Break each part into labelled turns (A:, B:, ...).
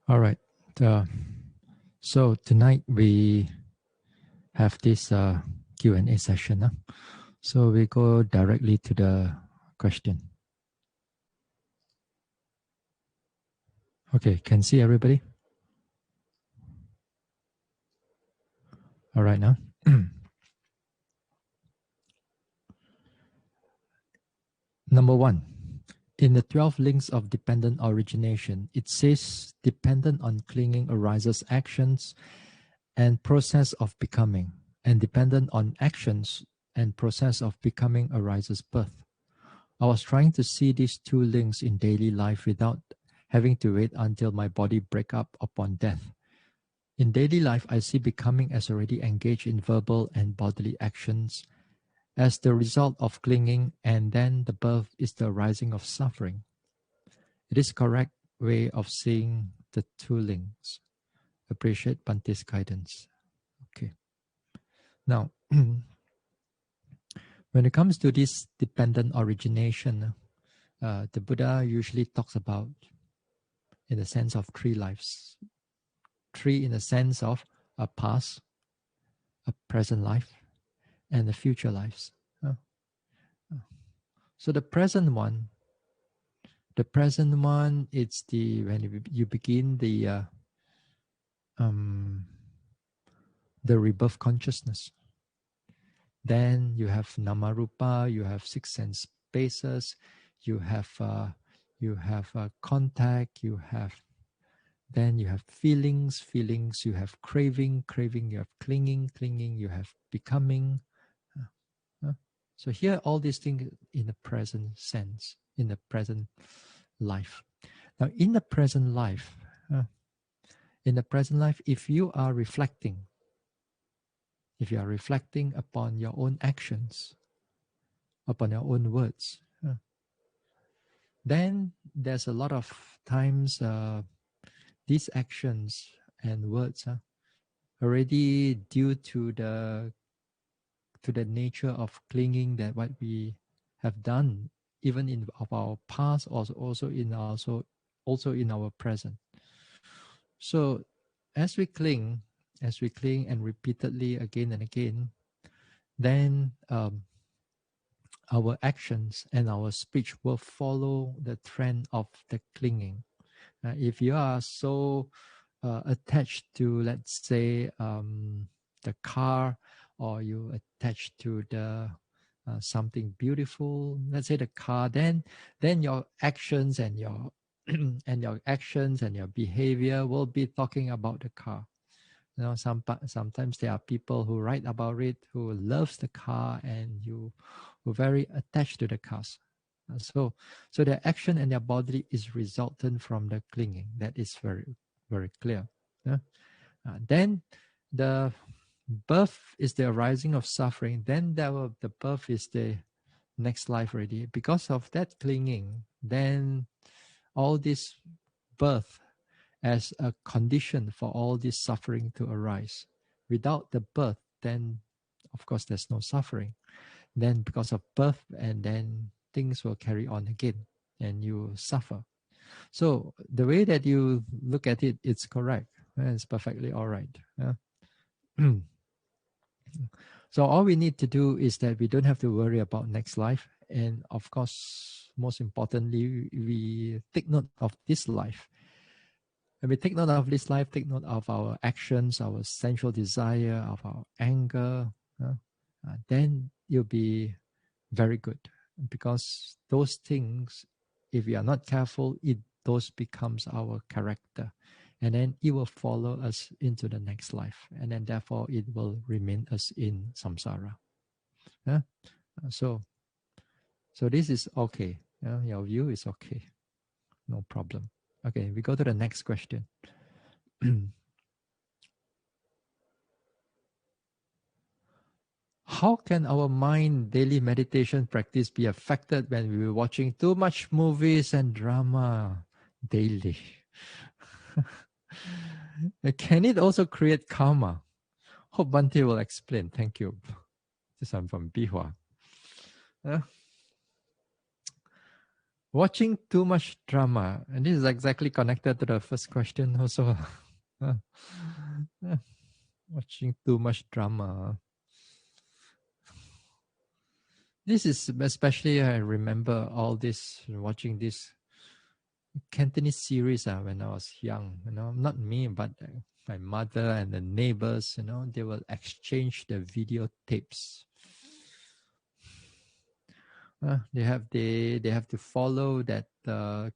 A: All right. So tonight we have this Q&A session. So we go directly to the question. Okay, can see everybody? All right now. Number 1. In the 12 links of dependent origination, it says dependent on clinging arises actions and process of becoming, and dependent on actions and process of becoming arises birth. I was trying to see these two links in daily life without having to wait until my body break up upon death. In daily life, I see becoming as already engaged in verbal and bodily actions as the result of clinging, and then the birth is the arising of suffering. It is correct way of seeing the two links. Appreciate Bhante's guidance. Okay. Now, when it comes to this dependent origination, the Buddha usually talks about in the sense of 3 lives. 3 in the sense of a past, a present life, and the future lives. So the present one, it's the when you begin the rebirth consciousness. Then you have namarupa, you have 6 sense bases, you have contact, you have feelings, you have craving, you have clinging, you have becoming. So here, all these things in the present sense, in the present life. Now, in the present life, if you are reflecting upon your own actions, upon your own words, then there's a lot of times these actions and words already due to the nature of clinging that what we have done, even in our past, also in our present. So as we cling and repeatedly again and again, then our actions and our speech will follow the trend of the clinging. If you are so attached to, let's say, the car, or you attach to the something beautiful, let's say the car, then your actions and your and your actions and your behavior will be talking about the car. You know, sometimes there are people who write about it, who loves the car, and who very attached to the cars. So their action and their body is resultant from the clinging. That is very, very clear. Then the birth is the arising of suffering. Then the birth is the next life already. Because of that clinging, then all this birth as a condition for all this suffering to arise. Without the birth, then of course there's no suffering. Then because of birth, and then things will carry on again, and you suffer. So the way that you look at it, it's correct. It's perfectly all right. So all we need to do is that we don't have to worry about next life. And of course, most importantly, we take note of this life. When we take note of this life, take note of our actions, our sensual desire, of our anger, then you'll be very good. Because those things, if we are not careful, those becomes our character. And then it will follow us into the next life. And then therefore it will remain us in samsara. So this is okay. Your view is okay. No problem. Okay, we go to the next question. How can our mind daily meditation practice be affected when we are watching too much movies and drama daily? Can it also create karma? Hope Bhante will explain. Thank you. This I'm from Bihua. Watching too much drama, and this is exactly connected to the first question also. Watching too much drama. This is especially, I remember all this, watching this Cantonese series when I was young. Not me, but my mother and the neighbors. They will exchange the videotapes. They have to follow that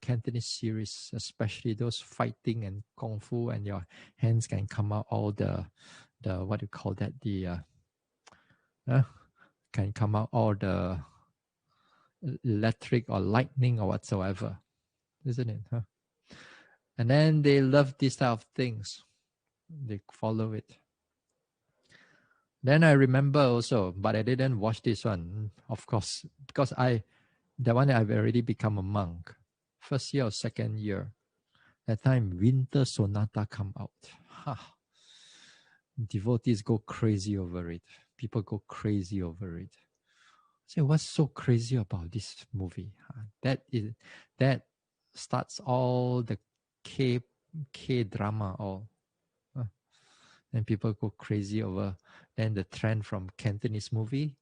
A: Cantonese series, especially those fighting and kung fu, and your hands can come out all the what do you call that, can come out all the electric or lightning or whatsoever, isn't it? And then they love this type of things. They follow it. Then I remember also, but I didn't watch this one, of course, because that one I've already become a monk. First year or second year. That time, Winter Sonata come out. Devotees go crazy over it. People go crazy over it. Say, what's so crazy about this movie? That starts all the K drama all. And people go crazy over then the trend from Cantonese movie,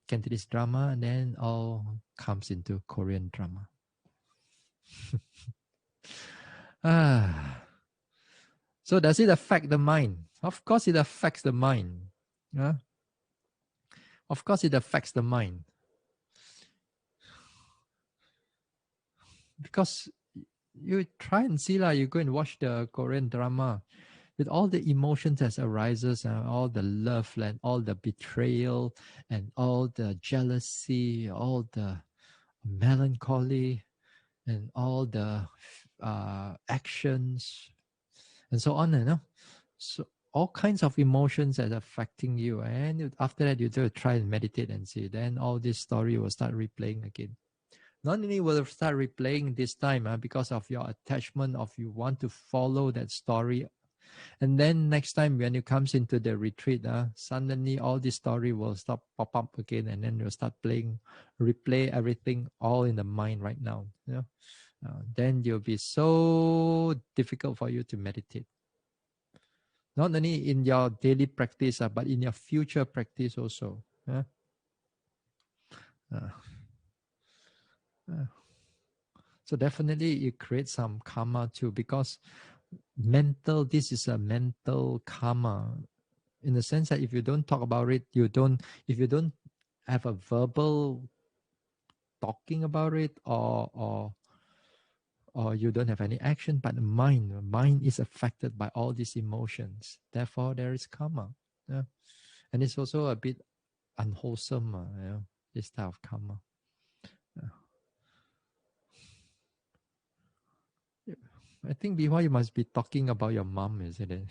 A: Cantonese drama, and then all comes into Korean drama. So does it affect the mind? Of course it affects the mind. Of course it affects the mind. Because you try and see, you go and watch the Korean drama with all the emotions that arises, and all the love and all the betrayal and all the jealousy, all the melancholy and all the actions and so on, so all kinds of emotions that are affecting you, and after that you do try and meditate and see, then all this story will start replaying again. Not only will it start replaying this time because of your attachment of you want to follow that story, and then next time when it comes into the retreat, suddenly all this story will stop pop up again, and then you'll start replay everything all in the mind right now. Then you'll be so difficult for you to meditate. Not only in your daily practice, but in your future practice also. So definitely it creates some karma too, because this is a mental karma, in the sense that if you don't talk about it, if you don't have a verbal talking about it, or you don't have any action, but the mind is affected by all these emotions. Therefore, there is karma. And it's also a bit unwholesome, this type of karma. I think before you must be talking about your mom, isn't it?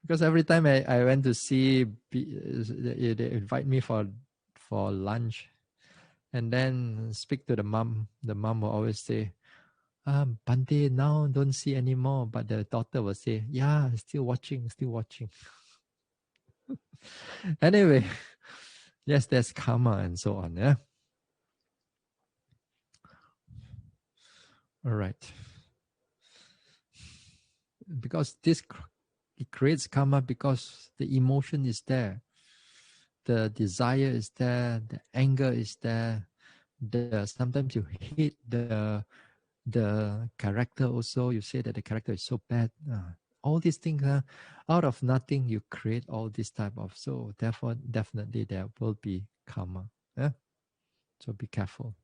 A: Because every time I went to see, they invite me for lunch, and then speak to the mom. The mom will always say, Bhante, now don't see anymore. But the daughter will say, yeah, still watching. Anyway, yes, there's karma and so on. Yeah. All right. Because it creates karma because the emotion is there, the desire is there, the anger is there. Sometimes you hate the character also. You say that the character is so bad. All these things, out of nothing, you create all this type of. So therefore, definitely there will be karma. Yeah. So be careful.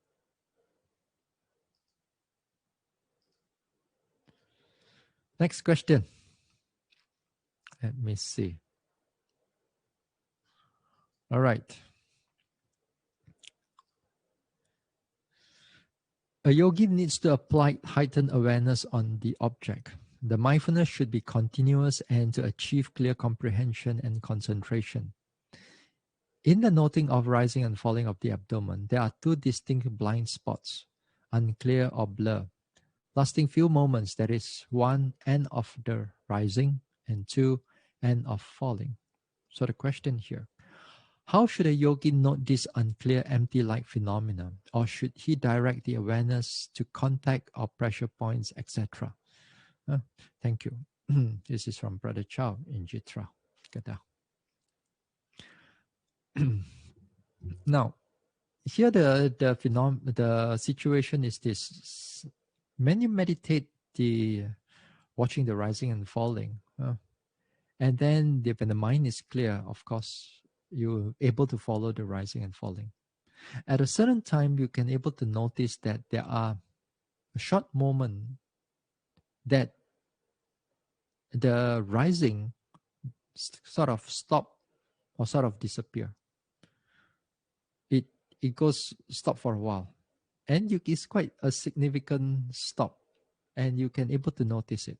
A: Next question. Let me see. All right. A yogi needs to apply heightened awareness on the object. The mindfulness should be continuous and to achieve clear comprehension and concentration. In the noting of rising and falling of the abdomen, there are two distinct blind spots, unclear or blur, lasting few moments. That is, one, end of the rising, and two, end of falling. So the question here, How should a yogi note this unclear empty-like phenomena? Or should he direct the awareness to contact or pressure points, etc.? Thank you. This is from Brother Chow in Jitra, Kedah. Now, here the situation is this: when you meditate watching the rising and falling, and then when the mind is clear, of course, you're able to follow the rising and falling. At a certain time, you can able to notice that there are a short moment that the rising sort of stop or sort of disappear. It goes stop for a while, and it's quite a significant stop, and you can able to notice it.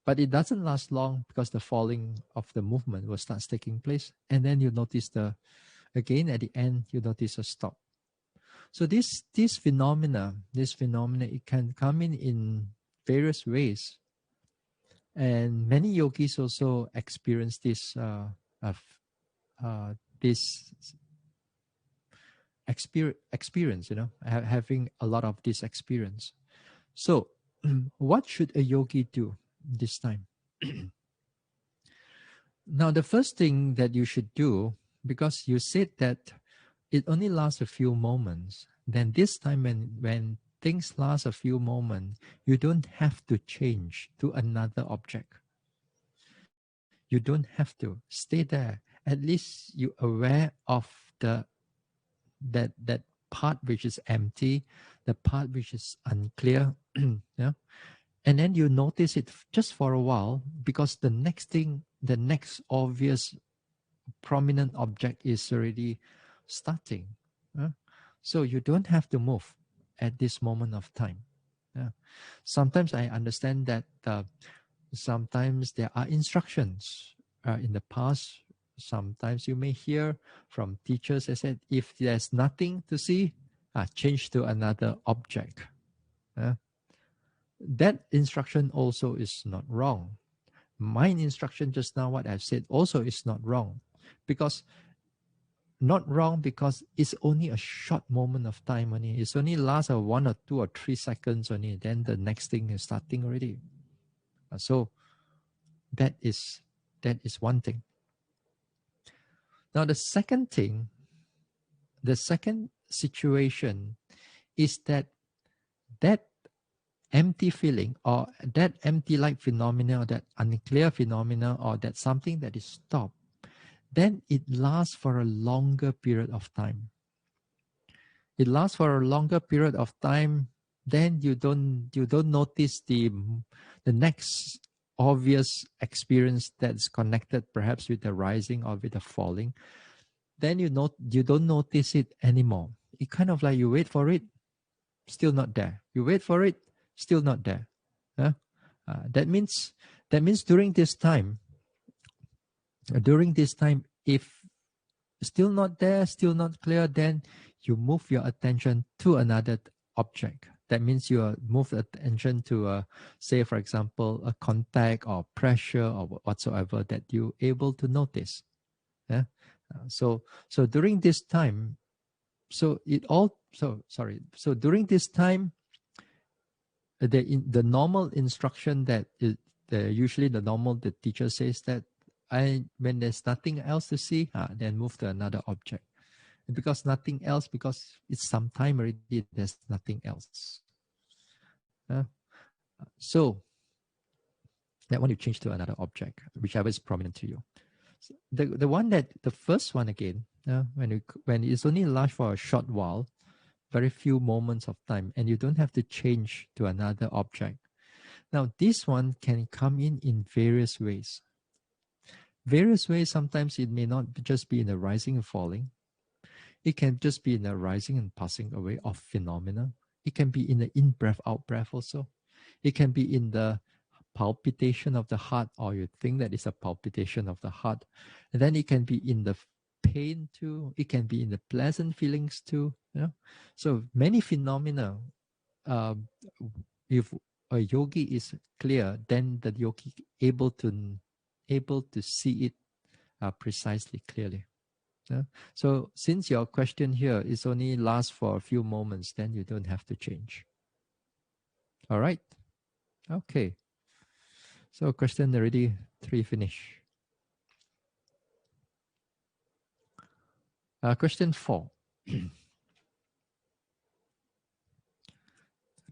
A: But it doesn't last long because the falling of the movement will start taking place, and then you notice again at the end you notice a stop. So this phenomena, it can come in various ways, and many yogis also experience this experience, having a lot of this experience. So what should a yogi do this time? Now, the first thing that you should do, because you said that it only lasts a few moments, then this time when things last a few moments, you don't have to change to another object. You don't have to stay there. At least you're aware of that part which is empty, the part which is unclear, yeah. And then you notice it just for a while, because the next obvious prominent object is already starting. So you don't have to move at this moment of time. Sometimes I understand that sometimes there are instructions in the past. Sometimes you may hear from teachers that said, if there's nothing to see, change to another object. That instruction also is not wrong. My instruction just now, what I've said, also is not wrong. Because it's only a short moment of time only. It's only lasts 1 or 2 or 3 seconds only. Then the next thing is starting already. So that is one thing. Now the second situation is that empty feeling, or that empty-like phenomena, or that unclear phenomena, or that something that is stopped, then it lasts for a longer period of time. It lasts for a longer period of time, then you don't notice the next obvious experience that's connected perhaps with the rising or with the falling. Then you don't notice it anymore. It kind of like you wait for it, still not there. You wait for it, still not there. That means during this time, if still not there, still not clear, then you move your attention to another object. That means you move attention to, say, for example, a contact or pressure or whatsoever that you're able to notice. So during this time, during this time, the normal instruction that usually the teacher says that when there's nothing else to see, then move to another object. Because nothing else, because it's some time already, there's nothing else. So that one you change to another object, whichever is prominent to you. So the first one again, when it's only lasts for a short while, very few moments of time, and you don't have to change to another object. Now this one can come in various ways. Sometimes it may not just be in the rising and falling. It can just be in the rising and passing away of phenomena. It can be in the in-breath, out-breath also. It can be in the palpitation of the heart, or you think that it's a palpitation of the heart. And then it can be in the pain too. It can be in the pleasant feelings too. So many phenomena. If a yogi is clear, then the yogi able to see it precisely, clearly. So since your question here is only lasts for a few moments, then you don't have to change. All right. Okay. So question already 3 finish. Question 4.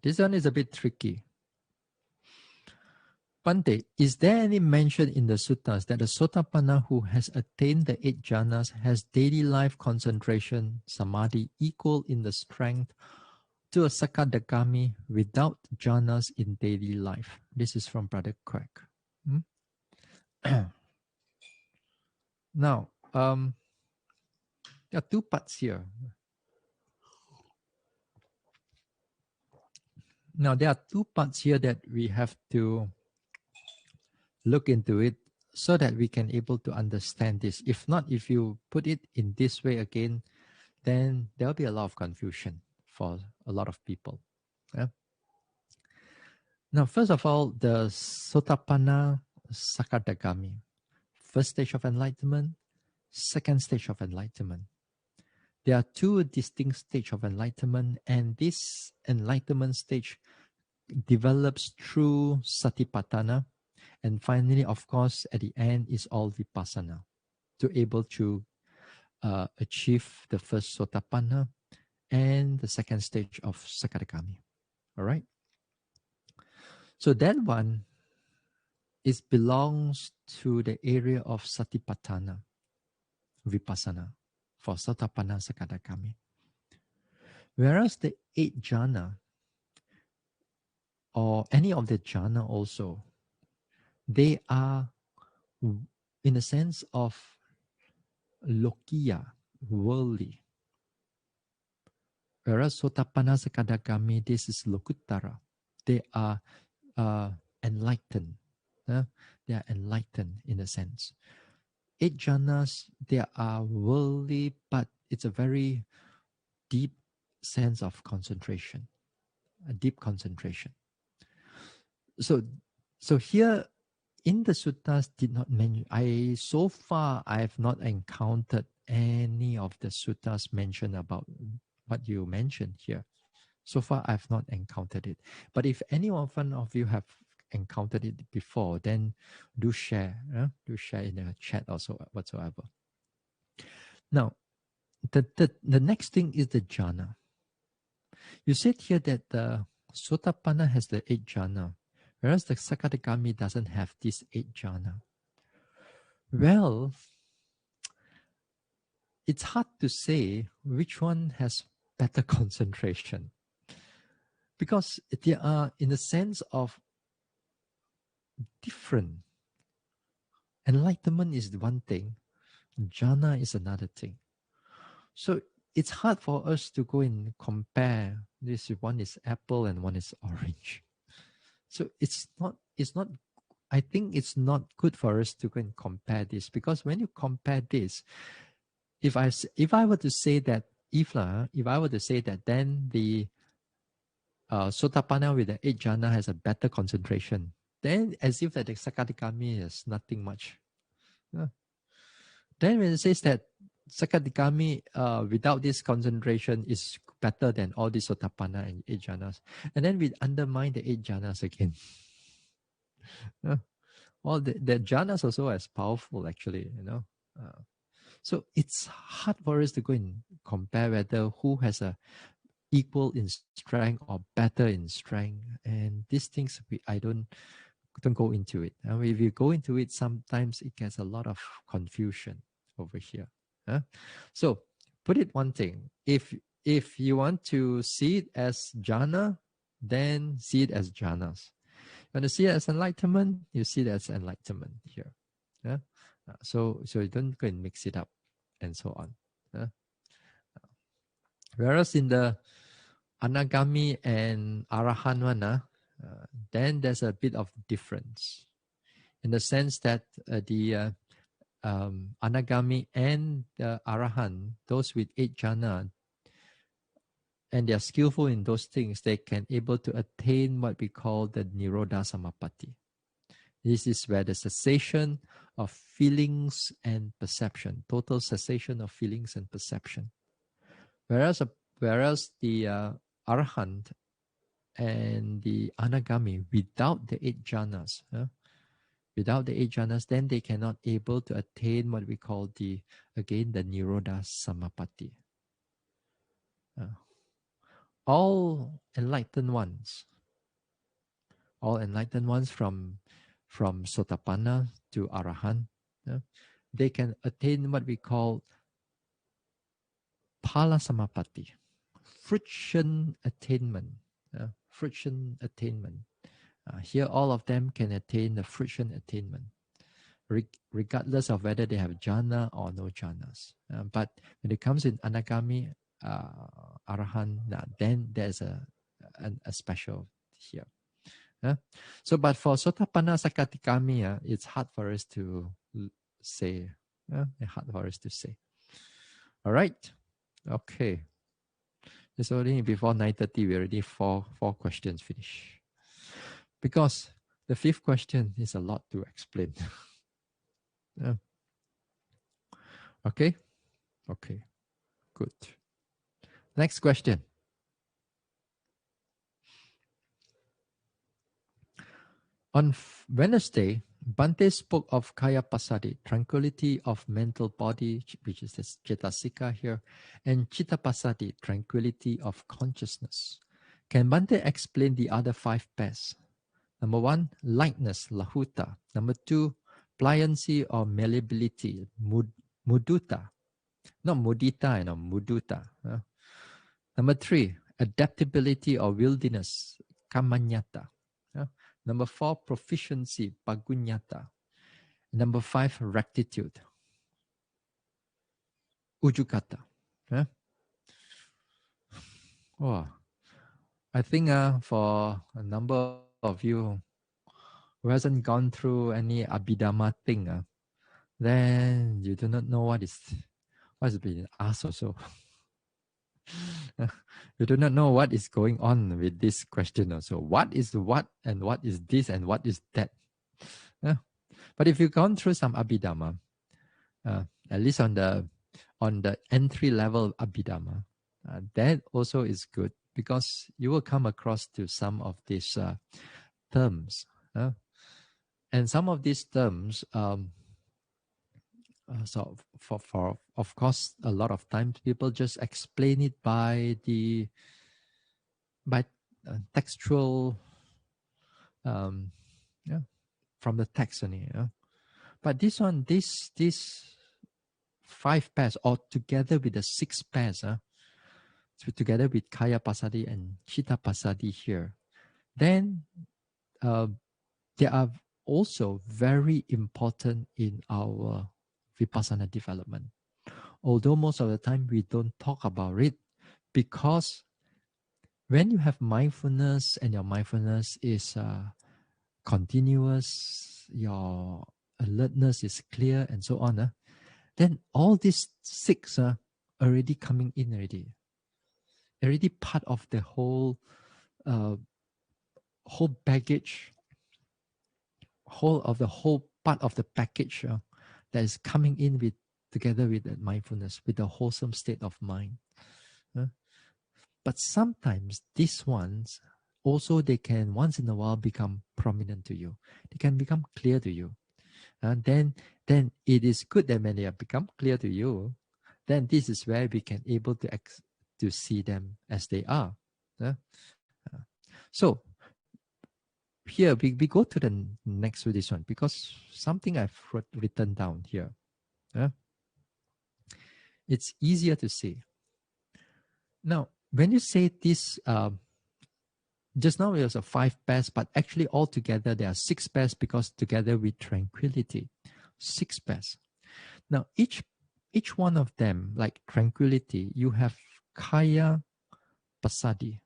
A: This one is a bit tricky. Bhante, is there any mention in the suttas that the Sotapanna who has attained the 8 jhanas has daily life concentration, samadhi, equal in the strength to a Sakadagami without jhanas in daily life? This is from Brother Craig. Now, there are 2 parts here. Now, there are 2 parts here that we have to look into it so that we can able to understand this. If not, if you put it in this way again, then there'll be a lot of confusion for a lot of people. Yeah? Now, first of all, the Sotapanna Sakadagami, first stage of enlightenment, second stage of enlightenment. There are 2 distinct stages of enlightenment, and this enlightenment stage develops through Satipatthana, and finally, of course, at the end is all Vipassana to able to achieve the first Sotapanna and the second stage of Sakadagami. All right. So that one belongs to the area of Satipatthana, Vipassana, for Sotapanna Sakadagami. Whereas the 8 jhana, or any of the jhana also, they are in a sense of lokiya, worldly. Whereas Sotapanna Sakadagami, this is lokuttara. They are enlightened. They are enlightened in a sense. 8 jhanas, they are worldly, but it's a very deep sense of concentration, a deep concentration. So here in the suttas did not mention. So far I have not encountered any of the suttas mentioned about what you mentioned here. So far I've not encountered it. But if any one of you have encountered it before, then do share. Do share in the chat also whatsoever. Now, the next thing is the jhana. You said here that the Sotapanna has the 8 jhana, whereas the Sakadagami doesn't have this 8 jhana. Well, it's hard to say which one has better concentration, because they are in the sense of different. Enlightenment is one thing, jhana is another thing. So it's hard for us to go and compare this. One is apple and one is orange. So it's not, I think it's not good for us to go and compare this, because when you compare this, if I were to say that, if I were to say that, then the Sotapanna with the 8 jhana has a better concentration, then as if that the Sakadagami has nothing much. Then when it says that Sakadagami without this concentration is better than all the Sotapanna and 8 jhanas, and then we undermine the 8 jhanas again. Well, the jhanas also as powerful, actually, so it's hard for us to go and compare whether who has a equal in strength or better in strength, and these things I don't go into it. If you go into it, sometimes it gets a lot of confusion over here. So put it one thing: if you want to see it as jhana, then see it as jhanas. You want to see it as enlightenment, you see it as enlightenment here. So you don't go and mix it up and so on. Whereas in the Anagami and Arahan one, then there's a bit of difference in the sense that the Anagami and the Arahan, those with 8 jhana, and they are skillful in those things, they can able to attain what we call the Nirodha Samapatti. This is where the cessation of feelings and perception, total cessation of feelings and perception. Whereas the Arahant and the Anagami, without the 8 jhanas, without the 8 jhanas, then they cannot able to attain what we call the Nirodha Samapatti. All enlightened ones from Sotapanna to Arahant, they can attain what we call Phala Samapatti, friction attainment. Here, all of them can attain the friction attainment, regardless of whether they have jhana or no jhanas. But when it comes in Anagami, Arahant, then there's a special here. So, but for Sotapanna Sakatikami, it's hard for us to say. All right. Okay. It's already before 9:30. We already four questions finished. Because the 5th question is a lot to explain. Okay. Good. Next question. On Wednesday, Bhante spoke of Kaya Pasadi, tranquility of mental body, which is the Cetasika here, and Chitta Pasadi, tranquility of consciousness. Can Bhante explain the other 5 pairs? Number 1, lightness, lahuta. Number 2, pliancy or malleability, mudita. Not mudita, mudita. Number 3, adaptability or wilderness, kamanyata. Number 4, proficiency, pagunyata. Number 5, rectitude, ujukata. Oh, I think for a number of you who hasn't gone through any Abhidhamma thing, then you do not know what is being asked also. You do not know what is going on with this question also. What is what and what is this and what is that? But if you've gone through some Abhidhamma, at least on the entry level Abhidhamma, that also is good, because you will come across to some of these terms. And some of these terms, so for of course, a lot of times people just explain it by textual, from the text only. But this one, these 5 pairs, or together with the 6 pairs, so together with Kaya Pasadi and Chitta Pasadi here, then they are also very important in our Vipassana development. Although most of the time we don't talk about it, because when you have mindfulness and your mindfulness is continuous, your alertness is clear and so on, then all these 6 are already coming in already part of the whole baggage, whole part of the package that is coming in with together with that mindfulness, with the wholesome state of mind. But sometimes these ones also, they can once in a while become prominent to you. They can become clear to you. Then it is good that when they have become clear to you, then this is where we can able to see them as they are. So here we go to the next to this one, because something I've written down here. It's easier to see. Now, when you say this, just now it was 5 pairs, but actually altogether there are 6 pairs, because together with tranquility, 6 pairs. Now, each one of them, like tranquility, you have Kaya Pasadi.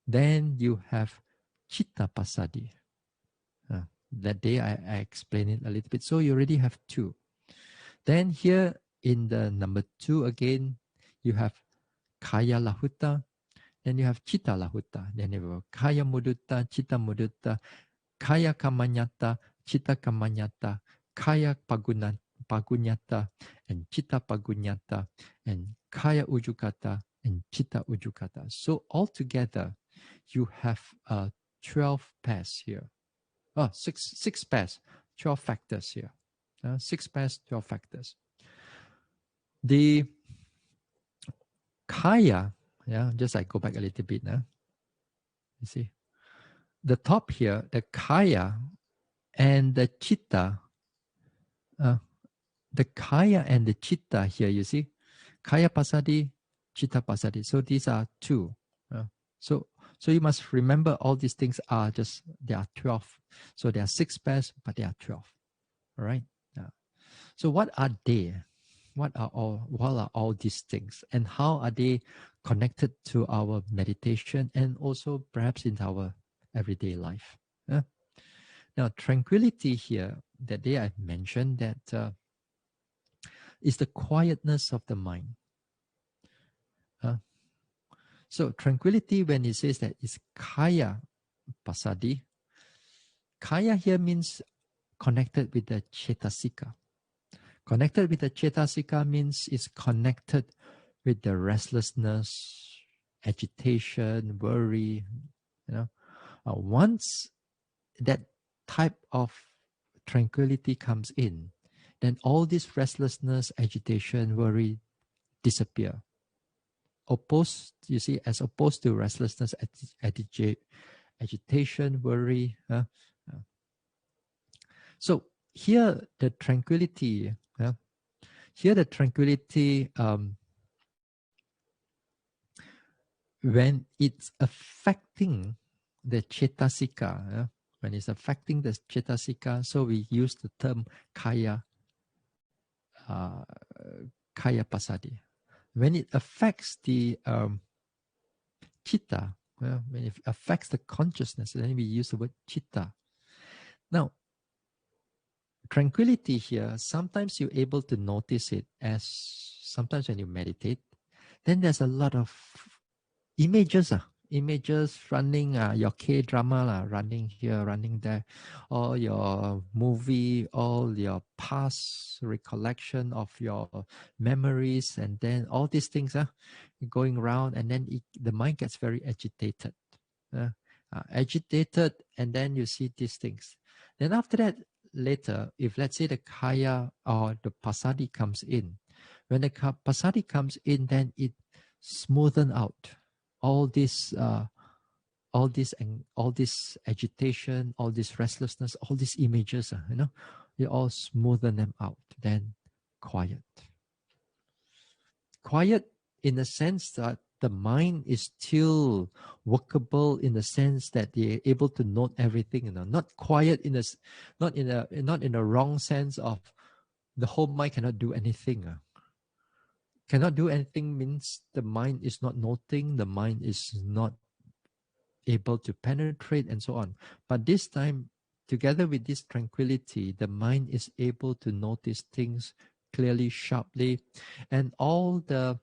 A: Then you have Chitta Pasadi. That day I explained it a little bit. So you already have 2. Then here in the number 2 again, you have Kaya Lahuta. Then you have Chitta Lahuta. Then you have Kaya Mudutta, Chitta Mudutta, Kaya Kamanyata, Chitta Kamanyata, Kaya Pagunyata, and Chitta Pagunyata, and Kaya Ujukata, and Chitta Ujukata. So altogether, you have 12 pairs here. Oh, six pairs, 12 factors here. 6 pairs, 12 factors. The Kaya, just I go back a little bit now. You see, the top here, the Kaya and the Chitta, the Kaya and the Chitta here, you see, Kaya Pasadi, Chitta Pasadi. So these are 2. So you must remember all these things are just, there are 12. So there are 6 pairs, but there are 12. All right. So what are they? What are all these things, and how are they connected to our meditation and also perhaps in our everyday life? Now, tranquility here, that day I mentioned that is the quietness of the mind. So tranquility, when it says that is Kaya Pasadi, Kaya here means connected with the Cetasika. Connected with the Cetasika means it's connected with the restlessness, agitation, worry. Once that type of tranquility comes in, then all this restlessness, agitation, worry disappear. As opposed to restlessness, agitation, worry. So here the tranquility, when it's affecting the Cetasika, when it's affecting the Cetasika, so we use the term Kaya Pasadi. When it affects the Chitta, when it affects the consciousness, then we use the word Chitta. Now, tranquility here, sometimes you're able to notice it as sometimes when you meditate, then there's a lot of images running, your K-drama running here, running there, all your movie, all your past recollection of your memories, and then all these things going around, and then the mind gets very agitated. And then you see these things. Then after that, later, if let's say the Kaya or the Pasadi comes in, when the Pasadi comes in, then it smoothen out all this agitation, all this restlessness, all these images, you all smoothen them out. Then quiet in the sense that the mind is still workable, in the sense that they're able to note everything, not quiet not in a wrong sense of the whole mind cannot do anything. Cannot do anything means the mind is not noting, the mind is not able to penetrate, and so on. But this time, together with this tranquility, the mind is able to notice things clearly, sharply, and all the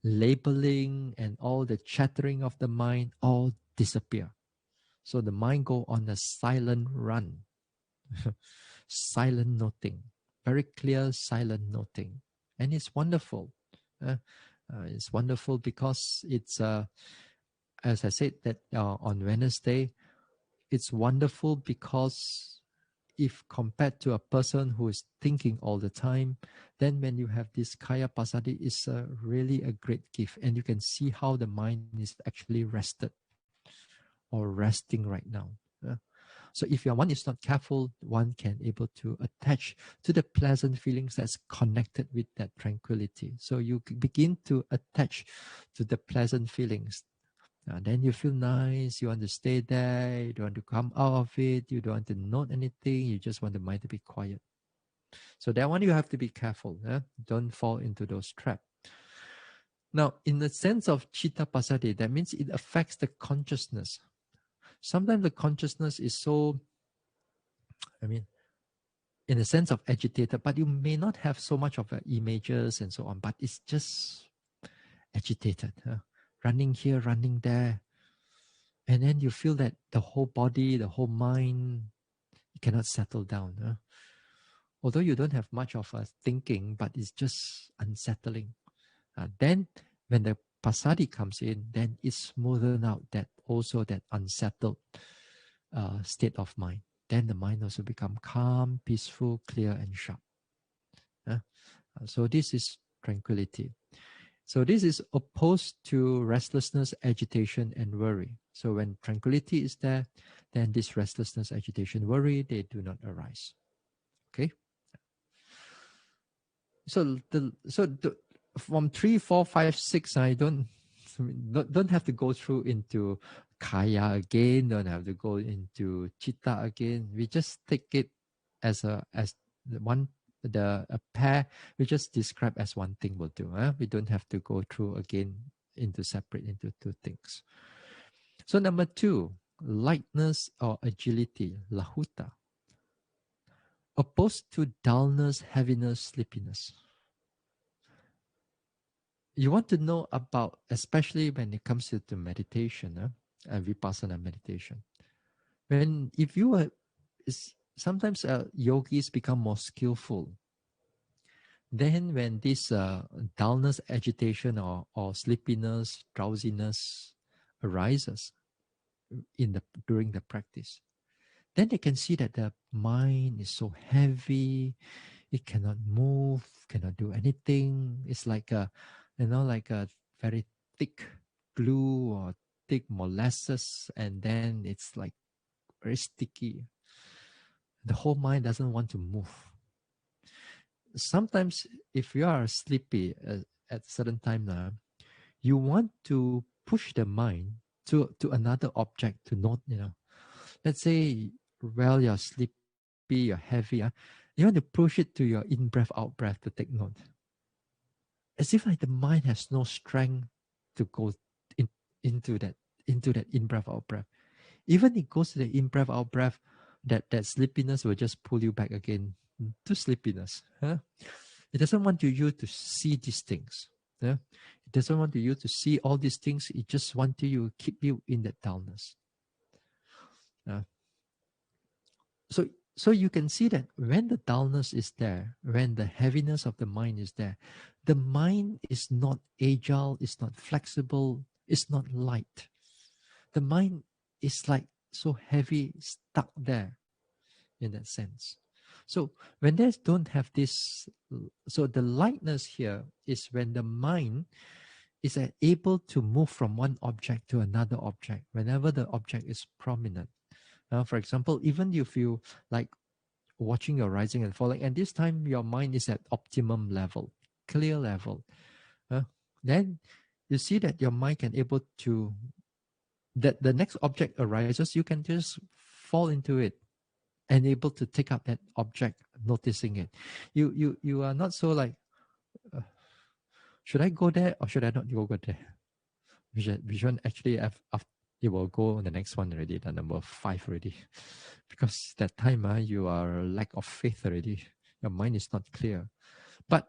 A: labeling and all the chattering of the mind all disappear. So the mind go on a silent run, silent noting, very clear silent noting. And it's wonderful. It's wonderful because it's, as I said, that on Wednesday, it's wonderful because if compared to a person who is thinking all the time, then when you have this Kaya Pasadi, it's really a great gift. And you can see how the mind is actually rested or resting right now. So if one is not careful, one can able to attach to the pleasant feelings that's connected with that tranquility. So you begin to attach to the pleasant feelings. Then you feel nice, you want to stay there, you don't want to come out of it, you don't want to note anything, you just want the mind to be quiet. So that one you have to be careful. Don't fall into those traps. Now, in the sense of Chitta Pasadi, that means it affects the consciousness. Sometimes the consciousness is so, in the sense of agitated, but you may not have so much of images and so on, but it's just agitated, running here, running there. And then you feel that the whole body, the whole mind cannot settle down. Although you don't have much of a thinking, but it's just unsettling. Then when the passaddhi comes in, then it smoothen out that also that unsettled state of mind. Then the mind also become calm, peaceful, clear, and sharp. So this is tranquility. So this is opposed to restlessness, agitation, and worry. So when tranquility is there, then this restlessness, agitation, worry, they do not arise. Okay. So from 3, 4, 5, 6, I don't have to go through into kaya again. Don't have to go into chitta again. We just take it as a pair. We just describe as one thing will do. We don't have to go through again separate into two things. So number 2, lightness or agility, lahuta, opposed to dullness, heaviness, sleepiness. You want to know about, especially when it comes to meditation, vipassana meditation. If you are, sometimes yogis become more skillful. Then when this dullness, agitation, or sleepiness, drowsiness arises during the practice, then they can see that the mind is so heavy, it cannot move, cannot do anything. It's like a very thick glue or thick molasses, and then it's like very sticky. The whole mind doesn't want to move. Sometimes if you are sleepy at a certain time now, you want to push the mind to another object to note, let's say while you're sleepy, you're heavy, you want to push it to your in-breath, out-breath to take note. As if like the mind has no strength to go into that in-breath, out-breath. Even it goes to the in-breath, out-breath, that sleepiness will just pull you back again to sleepiness. It doesn't want you to see these things. It doesn't want you to see all these things. It just wants you to keep you in that dullness. So you can see that when the dullness is there, when the heaviness of the mind is there, the mind is not agile, it's not flexible, it's not light. The mind is like so heavy, stuck there in that sense. So when they don't have this, so the lightness here is when the mind is able to move from one object to another object whenever the object is prominent. For example, even if you like watching your rising and falling, and this time your mind is at optimum level, clear level, then you see that your mind can able to, that the next object arises, you can just fall into it and able to take up that object, noticing it. You are not so like, should I go there or should I not go there? Which one actually it will go on the next one already, the number 5 already. Because that time you are lack of faith already. Your mind is not clear. But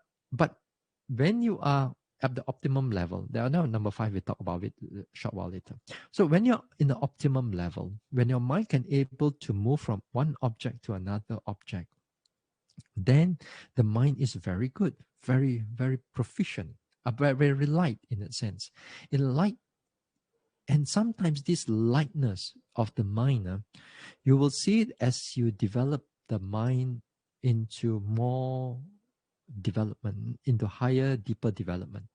A: when you are at the optimum level, there are now number 5, we talk about it a short while later. So when you're in the optimum level, when your mind can able to move from one object to another object, then the mind is very good, very, very proficient, very, very light in that sense. In light, and sometimes this lightness of the mind, you will see it as you develop the mind into more development, into higher, deeper development.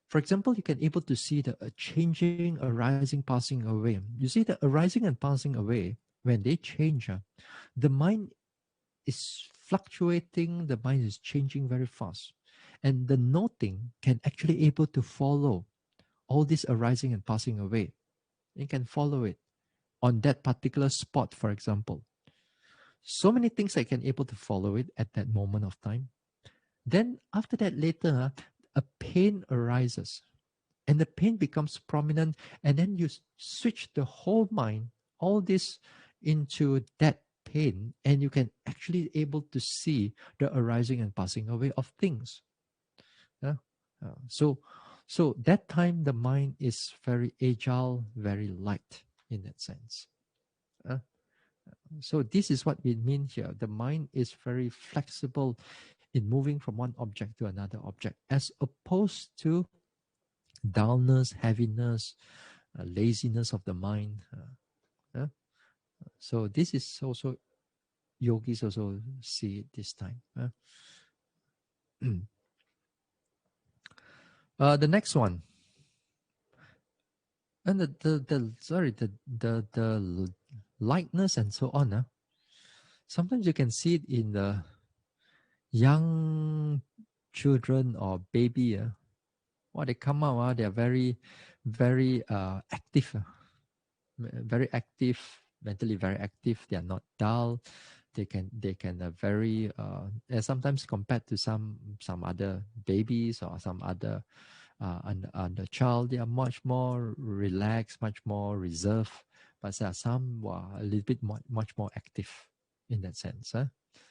A: For example, you can able to see the changing, arising, passing away. You see the arising and passing away, when they change, the mind is fluctuating, the mind is changing very fast. And the noting can actually able to follow all this arising and passing away. You can follow it on that particular spot, for example. So many things I can able to follow it at that moment of time. Then after that later, a pain arises and the pain becomes prominent, and then you switch the whole mind, all this into that pain, and you can actually able to see the arising and passing away of things. So that time the mind is very agile, very light in that sense. So this is what we mean here. The mind is very flexible in moving from one object to another object, as opposed to dullness, heaviness, laziness of the mind. So this is also yogis also see it this time. The next one, and the lightness and so on. Sometimes you can see it in the young children or baby. They come out, they are very, very active, very active, mentally very active. They are not dull. They can very sometimes compared to some other babies or some other and the child, they are much more relaxed, much more reserved. But there are some who are a little bit much more active in that sense.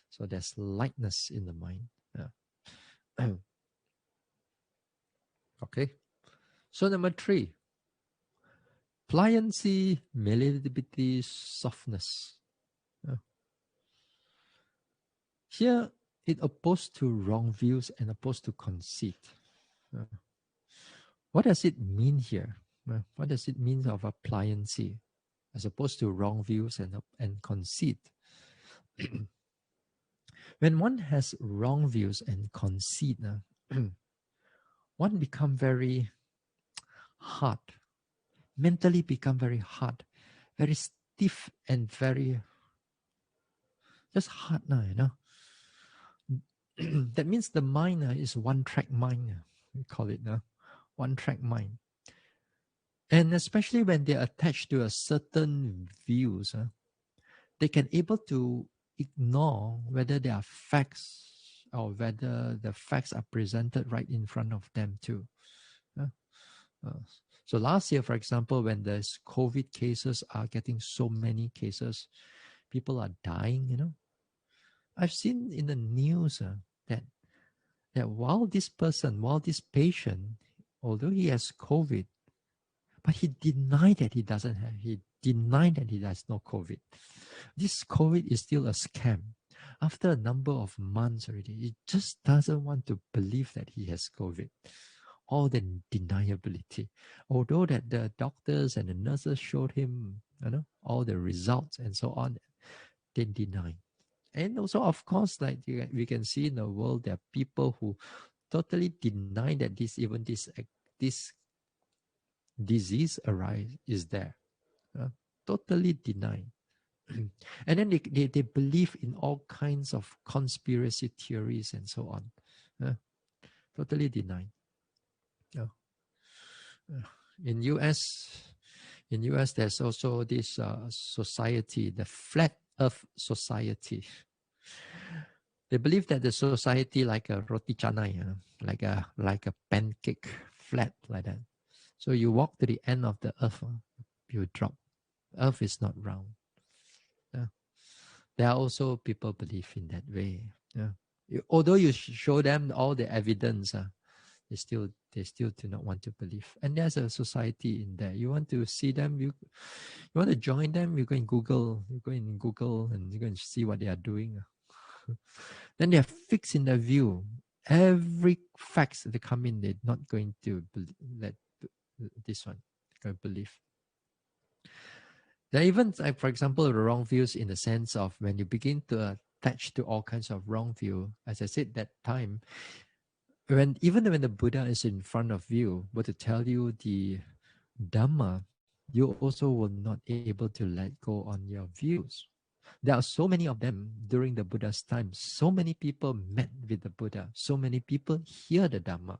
A: So there's lightness in the mind. Okay. So number 3, pliancy, malleability, softness. Here, it opposed to wrong views and opposed to conceit. What does it mean here? What does it mean of a pliancy as opposed to wrong views and conceit? When one has wrong views and conceit, one become very hard, mentally become very hard, very stiff and very just hard now, That means the mind is one-track mind. We call it one-track mind. And especially when they're attached to a certain views, they can able to ignore whether there are facts or whether the facts are presented right in front of them too. So last year, for example, when the COVID cases are getting so many cases, people are dying, I've seen in the news that while this patient, although he has COVID, but he denied that he doesn't have, he denied that he has no COVID. This COVID is still a scam. After a number of months already, he just doesn't want to believe that he has COVID. All the deniability. Although that the doctors and the nurses showed him, all the results and so on, they deny. And also, of course, like we can see in the world, there are people who totally deny that this disease is there. Totally deny. And then they believe in all kinds of conspiracy theories and so on. Totally deny. In US, there's also this society, the Flat Earth Society. They believe that the society like a roti canai, like a pancake, flat like that. So you walk to the end of the earth, you drop. Earth is not round. There are also people believe in that way. Although you show them all the evidence, they still do not want to believe. And there's a society in there. You want to see them, you want to join them, you go in Google and you go and see what they are doing. Then they are fixed in their view. Every facts that come in, they're not going to let this one believe. There are even, like, for example, the wrong views in the sense of when you begin to attach to all kinds of wrong view. As I said that time, even when the Buddha is in front of you, but to tell you the Dhamma, you also will not able to let go on your views. There are so many of them during the Buddha's time. So many people met with the Buddha. So many people hear the Dhamma.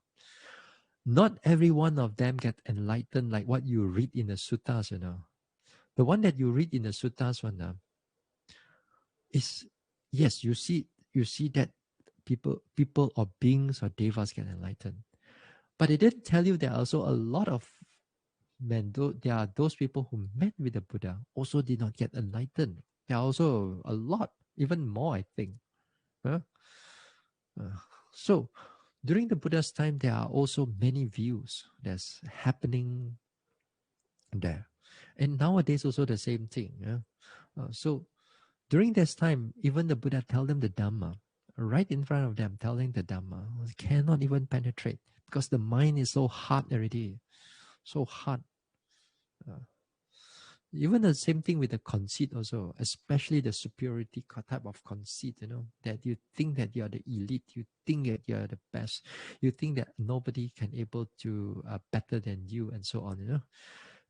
A: Not every one of them get enlightened like what you read in the suttas, The one that you read in the suttas is, yes, you see that people or beings or devas get enlightened. But it didn't tell you there are also a lot of men, there are those people who met with the Buddha also did not get enlightened. There are also a lot, even more, I think. So during the Buddha's time, there are also many views that's happening there. And nowadays also the same thing. So During this time, even the Buddha tell them the Dhamma, right in front of them, telling the Dhamma, cannot even penetrate because the mind is so hard already, so hard. Even the same thing with the conceit also, especially the superiority type of conceit, that you think that you are the elite, you think that you are the best, you think that nobody can able to better than you, and so on.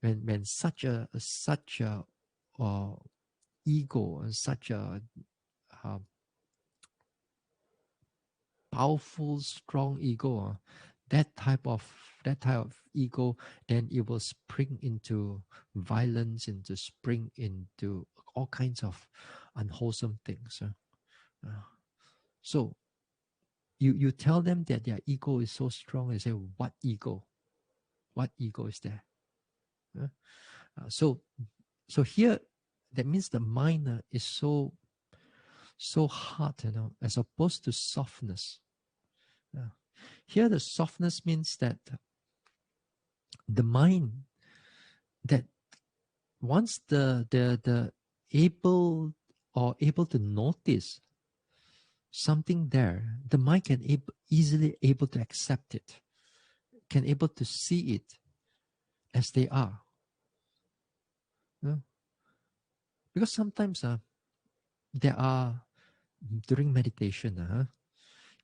A: When such a ego and such a uh, powerful, strong ego, that type of ego, then it will spring into violence, into spring into all kinds of unwholesome things. So you tell them that their ego is so strong, and say, what ego? What ego is there? So here, that means the mind is so hard, as opposed to softness. Here, the softness means that the mind, that once the able to notice something there, the mind can easily able to accept it, can able to see it as they are. Because sometimes there are, during meditation,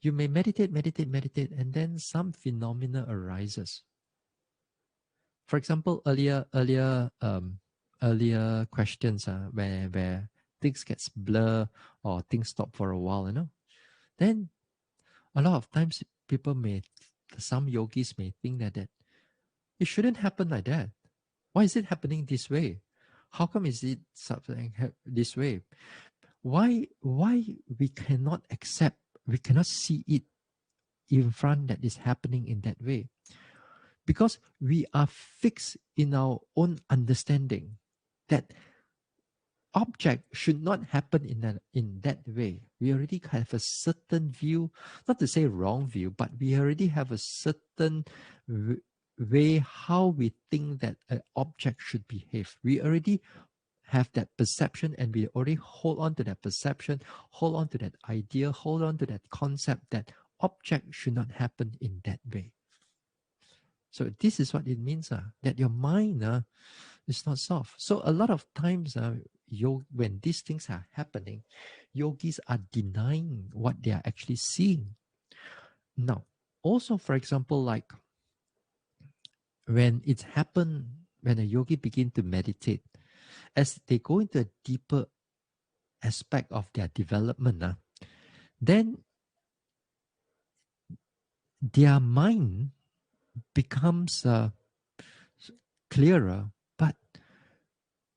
A: you may meditate, and then some phenomena arises. For example, earlier questions, where things gets blur or things stop for a while, then a lot of times some yogis may think that it shouldn't happen like that. Why is it happening this way? How come is it something this way? Why we cannot accept, we cannot see it in front that is happening in that way? Because we are fixed in our own understanding that object should not happen in that way. We already have a certain view, not to say wrong view, but we already have a certain way how we think that an object should behave. We already have that perception, and we already hold on to that perception, hold on to that idea, hold on to that concept that object should not happen in that way. So this is what it means, that your mind is not soft. So a lot of times, when these things are happening, yogis are denying what they are actually seeing. Now, also, for example, like when it happened, when a yogi begin to meditate, as they go into a deeper aspect of their development, then their mind becomes clearer, but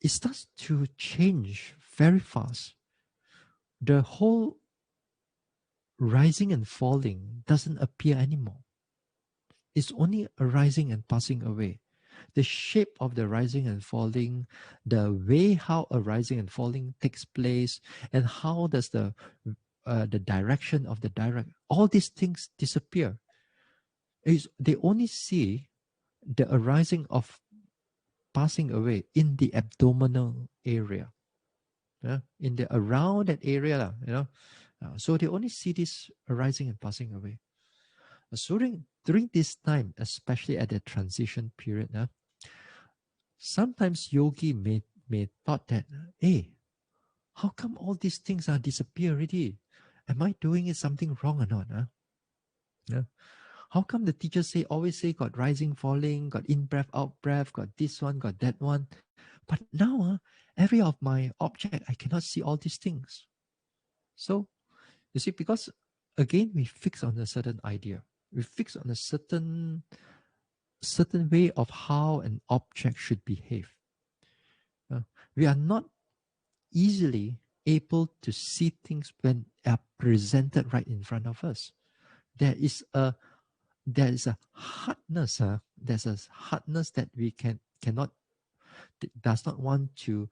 A: it starts to change very fast. The whole rising and falling doesn't appear anymore. It's only arising and passing away. The shape of the rising and falling, the way how a rising and falling takes place, and how does the direction of the direct, all these things disappear. They only see the arising of passing away in the abdominal area, in the around that area, so they only see this arising and passing away. So during this time, especially at the transition period, sometimes yogi may thought that, hey, how come all these things are disappear already? Am I doing it something wrong or not? Yeah. How come the teachers always say got rising, falling, got in breath, out breath, got this one, got that one, but now every of my object I cannot see all these things. So you see, because again we fix on a certain idea, we fix on a certain way of how an object should behave. We are not easily able to see things when they are presented right in front of us. There is a hardness. There's a hardness that we cannot, does not want to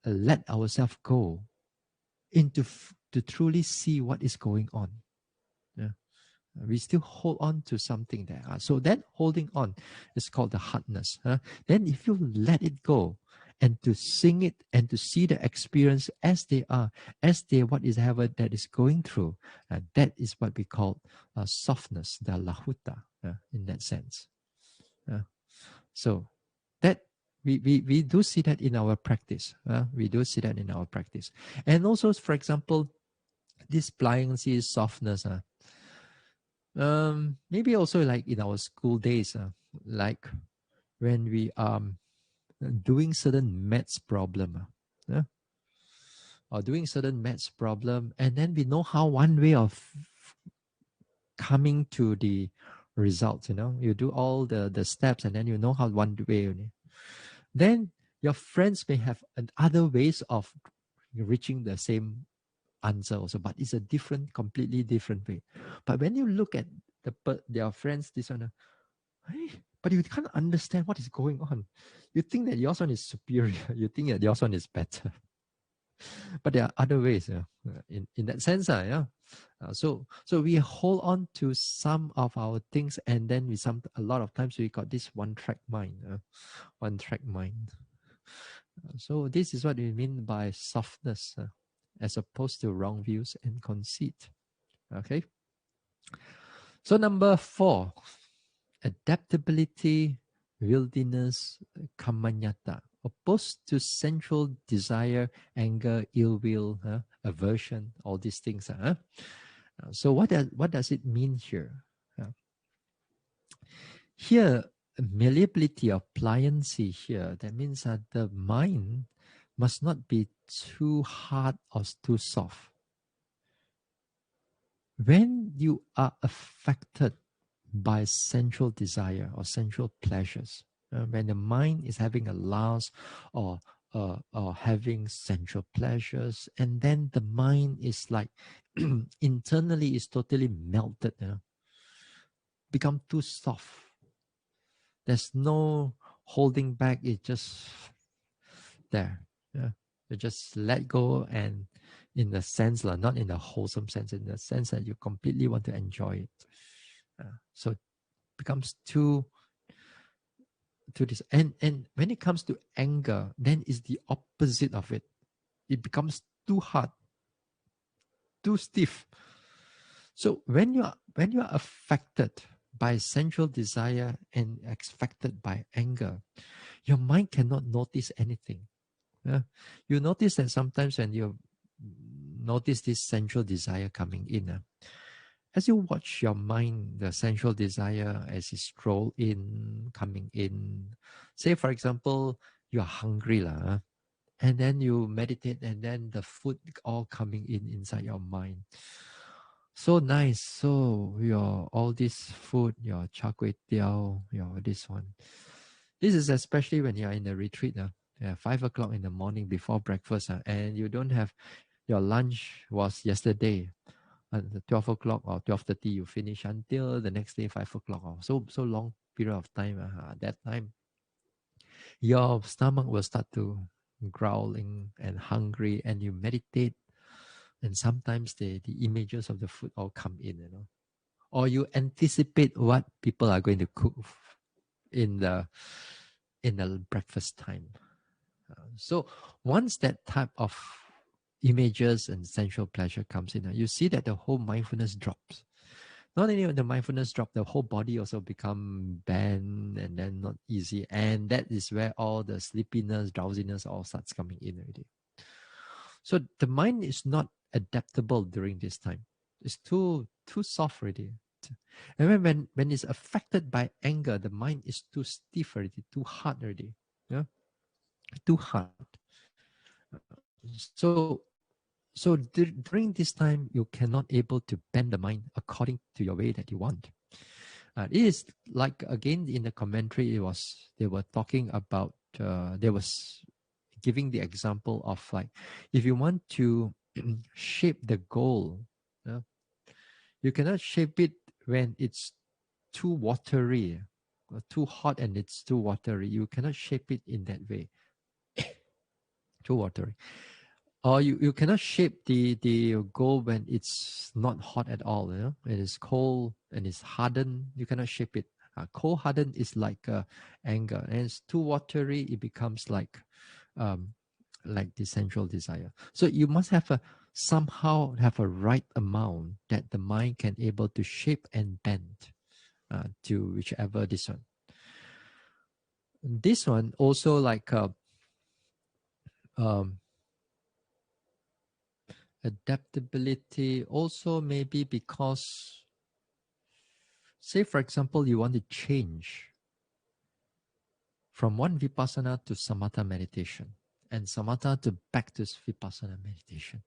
A: let ourselves go into to truly see what is going on. We still hold on to something there. So that holding on is called the hardness. Then if you let it go and to sing it and to see the experience as they are, as they what is ever that is going through. That is what we call softness, the lahuta, in that sense. So that we do see that in our practice. We do see that in our practice. And also, for example, this pliancy, softness, maybe also like in our school days, like when we are doing certain maths problem, or doing certain maths problem, and then we know how one way of coming to the result, you do all the steps and then you know how one way only. Then your friends may have other ways of reaching the same answer also, but it's a completely different way. But when you look at their friends, this one, hey, but you can't understand what is going on. You think that yours one is superior. You think that yours one is better. But there are other ways, in that sense, So we hold on to some of our things, and then a lot of times we got this one-track mind. So this is what we mean by softness, as opposed to wrong views and conceit. Okay. So number 4, adaptability, wilderness, kamanyata, opposed to sensual desire, anger, ill will, aversion, all these things. So what does it mean here? Here, malleability or pliancy here, that means that the mind must not be too hard or too soft. When you are affected by sensual desire or sensual pleasures, when the mind is having a lust or having sensual pleasures, and then the mind is like internally is totally melted, become too soft. There's no holding back. It's just there. You just let go, and in the sense, not in the wholesome sense, in the sense that you completely want to enjoy it. So it becomes too this. And when it comes to anger, then it's the opposite of it. It becomes too hard, too stiff. So when you are affected by sensual desire and affected by anger, your mind cannot notice anything. You notice that sometimes when you notice this sensual desire coming in, as you watch your mind, the sensual desire as it stroll in, coming in. Say, for example, you are hungry, and then you meditate, and then the food all coming inside your mind. So nice. So all this food, your char kway teow, your this one. This is especially when you are in a retreat, 5 o'clock in the morning before breakfast, and you don't have, your lunch was yesterday. At 12 o'clock or 12:30, you finish until the next day, 5 o'clock. So long period of time. At that time, your stomach will start to growling and hungry, and you meditate. And sometimes the images of the food all come in, or you anticipate what people are going to cook in the breakfast time. So once that type of images and sensual pleasure comes in, you see that the whole mindfulness drops. Not only the mindfulness drop, the whole body also become bent and then not easy. And that is where all the sleepiness, drowsiness all starts coming in already. So the mind is not adaptable during this time. It's too soft already. And when it's affected by anger, the mind is too stiff already, too hard already. Too hard. So during this time, you cannot able to bend the mind according to your way that you want. It is like, again, in the commentary, they were talking about, they was giving the example of, like, if you want to shape the goal, you cannot shape it when it's too watery, or too hot and it's too watery. You cannot shape it in that way. Too watery. Or you cannot shape the goal when it's not hot at all. It is cold and it's hardened. You cannot shape it. Cold hardened is like anger, and it's too watery. It becomes like like the sensual desire. So you must have somehow have a right amount that the mind can able to shape and bend to whichever this one. This one also like um, adaptability also maybe because, say for example, you want to change from one vipassana to samatha meditation and samatha to back to vipassana meditation.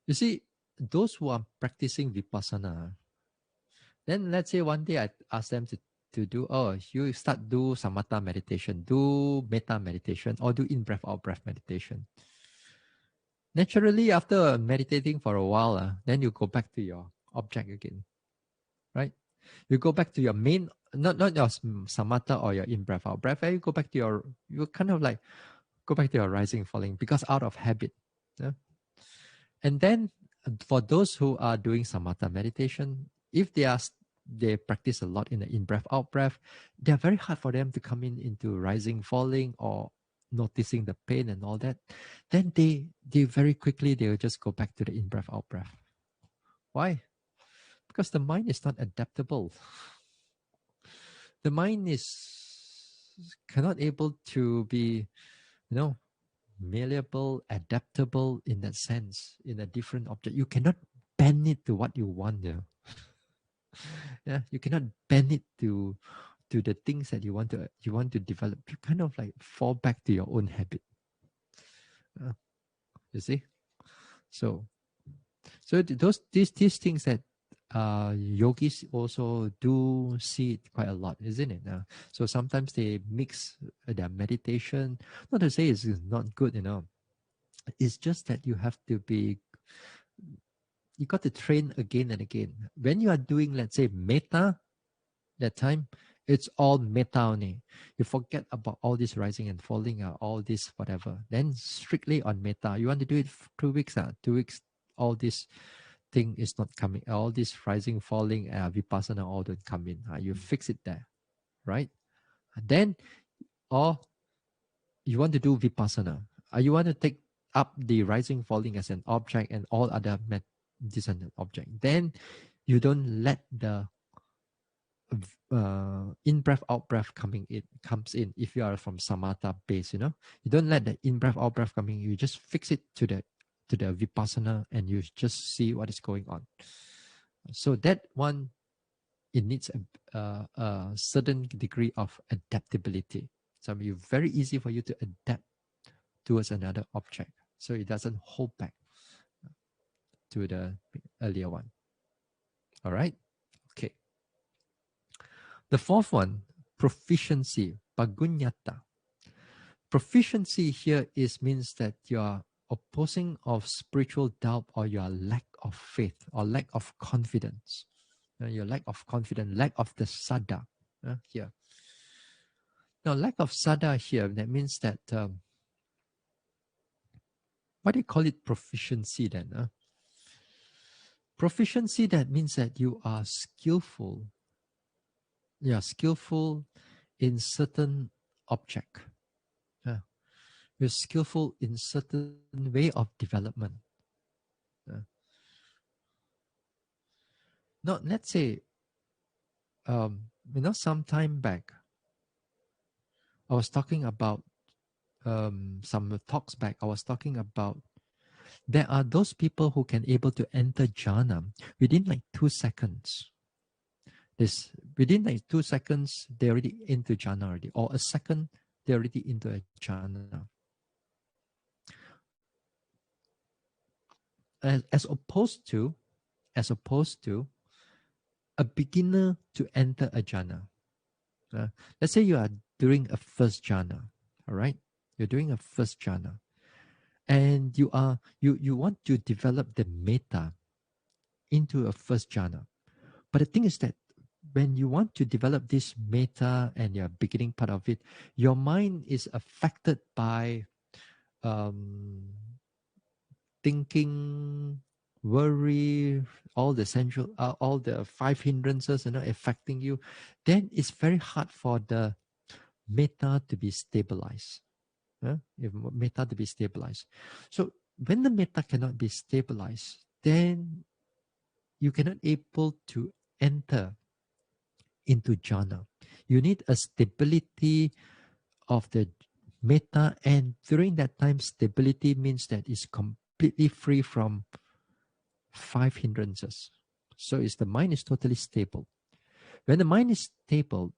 A: You see, those who are practicing vipassana, then let's say one day I ask them to do, oh, you start do samatha meditation, do metta meditation, or do in-breath, out-breath meditation. Naturally, after meditating for a while, then you go back to your object again, right? You go back to your main, not your samatha or your in-breath, out-breath, you go back to you kind of like go back to your rising, falling, because out of habit. Yeah? And then for those who are doing samatha meditation, if they practice a lot in the in-breath, out-breath, they're very hard for them to come into rising, falling, or noticing the pain and all that. Then they very quickly, they will just go back to the in-breath, out-breath. Why? Because the mind is not adaptable. The mind cannot able to be, malleable, adaptable in that sense, in a different object. You cannot bend it to what you want. Yeah, you cannot bend it to the things that you want to develop. You kind of like fall back to your own habit. You see, so these things that yogis also do see it quite a lot, isn't it? So sometimes they mix their meditation. Not to say it's not good, It's just that you have to you got to train again and again. When you are doing, let's say, metta, that time, it's all metta only. You forget about all this rising and falling, all this whatever. Then strictly on metta. You want to do it for 2 weeks, 2 weeks, all this thing is not coming. All this rising, falling, vipassana, all don't come in. You fix it there, right? And then, or you want to do vipassana. You want to take up the rising, falling as an object and all other this an object. Then you don't let the in breath, out breath comes in. If you are from samatha base, you don't let the in breath, out breath coming. You just fix it to the vipassana and you just see what is going on. So that one, it needs a certain degree of adaptability. So it's very easy for you to adapt towards another object, so it doesn't hold back to the earlier one. All right. Okay. The fourth one, proficiency, pagunyata. Proficiency here means that you are opposing of spiritual doubt or your lack of faith or lack of confidence. Your lack of confidence, lack of the sada here. Now, lack of sada here, that means that, what do you call it, proficiency then? Proficiency, that means that you are skillful. You are skillful in certain object. You're skillful in certain way of development. Now, let's say, some time back, I was talking about, some talks back, I was talking about, there are those people who can able to enter jhana within like 2 seconds. Within like 2 seconds, they're already into jhana already, or a second, they're already into a jhana. As opposed to a beginner to enter a jhana. Let's say you are doing a first jhana, all right? You're doing a first jhana, and you want to develop the metta into a first jhana. But the thing is that when you want to develop this metta and your beginning part of it, your mind is affected by thinking, worry, all the 5 hindrances, affecting you. Then it's very hard for the metta to be stabilized. If metta to be stabilized. So when the metta cannot be stabilized, then you cannot able to enter into jhana. You need a stability of the metta, and during that time, stability means that it's completely free from 5 hindrances. So it's the mind is totally stable. When the mind is stable,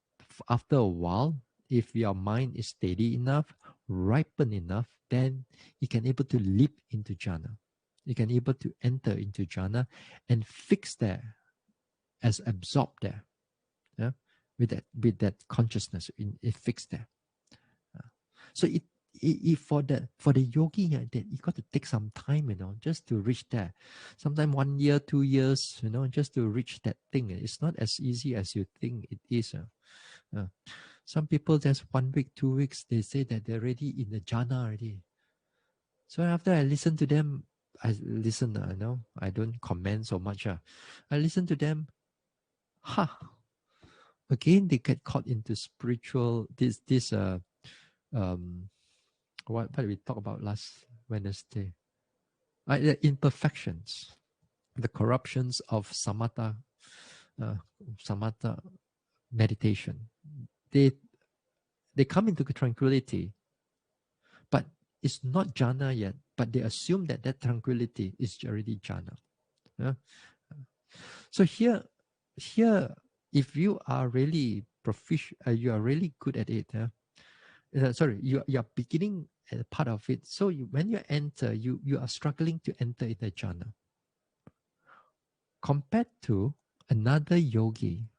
A: after a while, if your mind is steady enough, ripen enough, then you can able to leap into jhana. You can able to enter into jhana and fix there, as absorbed there, yeah, with that consciousness, it fixed there. So for the yogi, that you got to take some time, just to reach there. Sometimes 1 year, 2 years, just to reach that thing. It's not as easy as you think it is. Some people just 1 week, 2 weeks, they say that they're already in the jhana already. So after I listen to them, I don't comment so much. I listen to them. Again, they get caught into spiritual what did we talk about last Wednesday? The imperfections, the corruptions of samatha meditation. They come into tranquility, but it's not jhana yet. But they assume that tranquility is already jhana. So here, if you are really proficient, you are really good at it. You are beginning part of it. So when you enter, you are struggling to enter in the jhana. Compared to another yogi,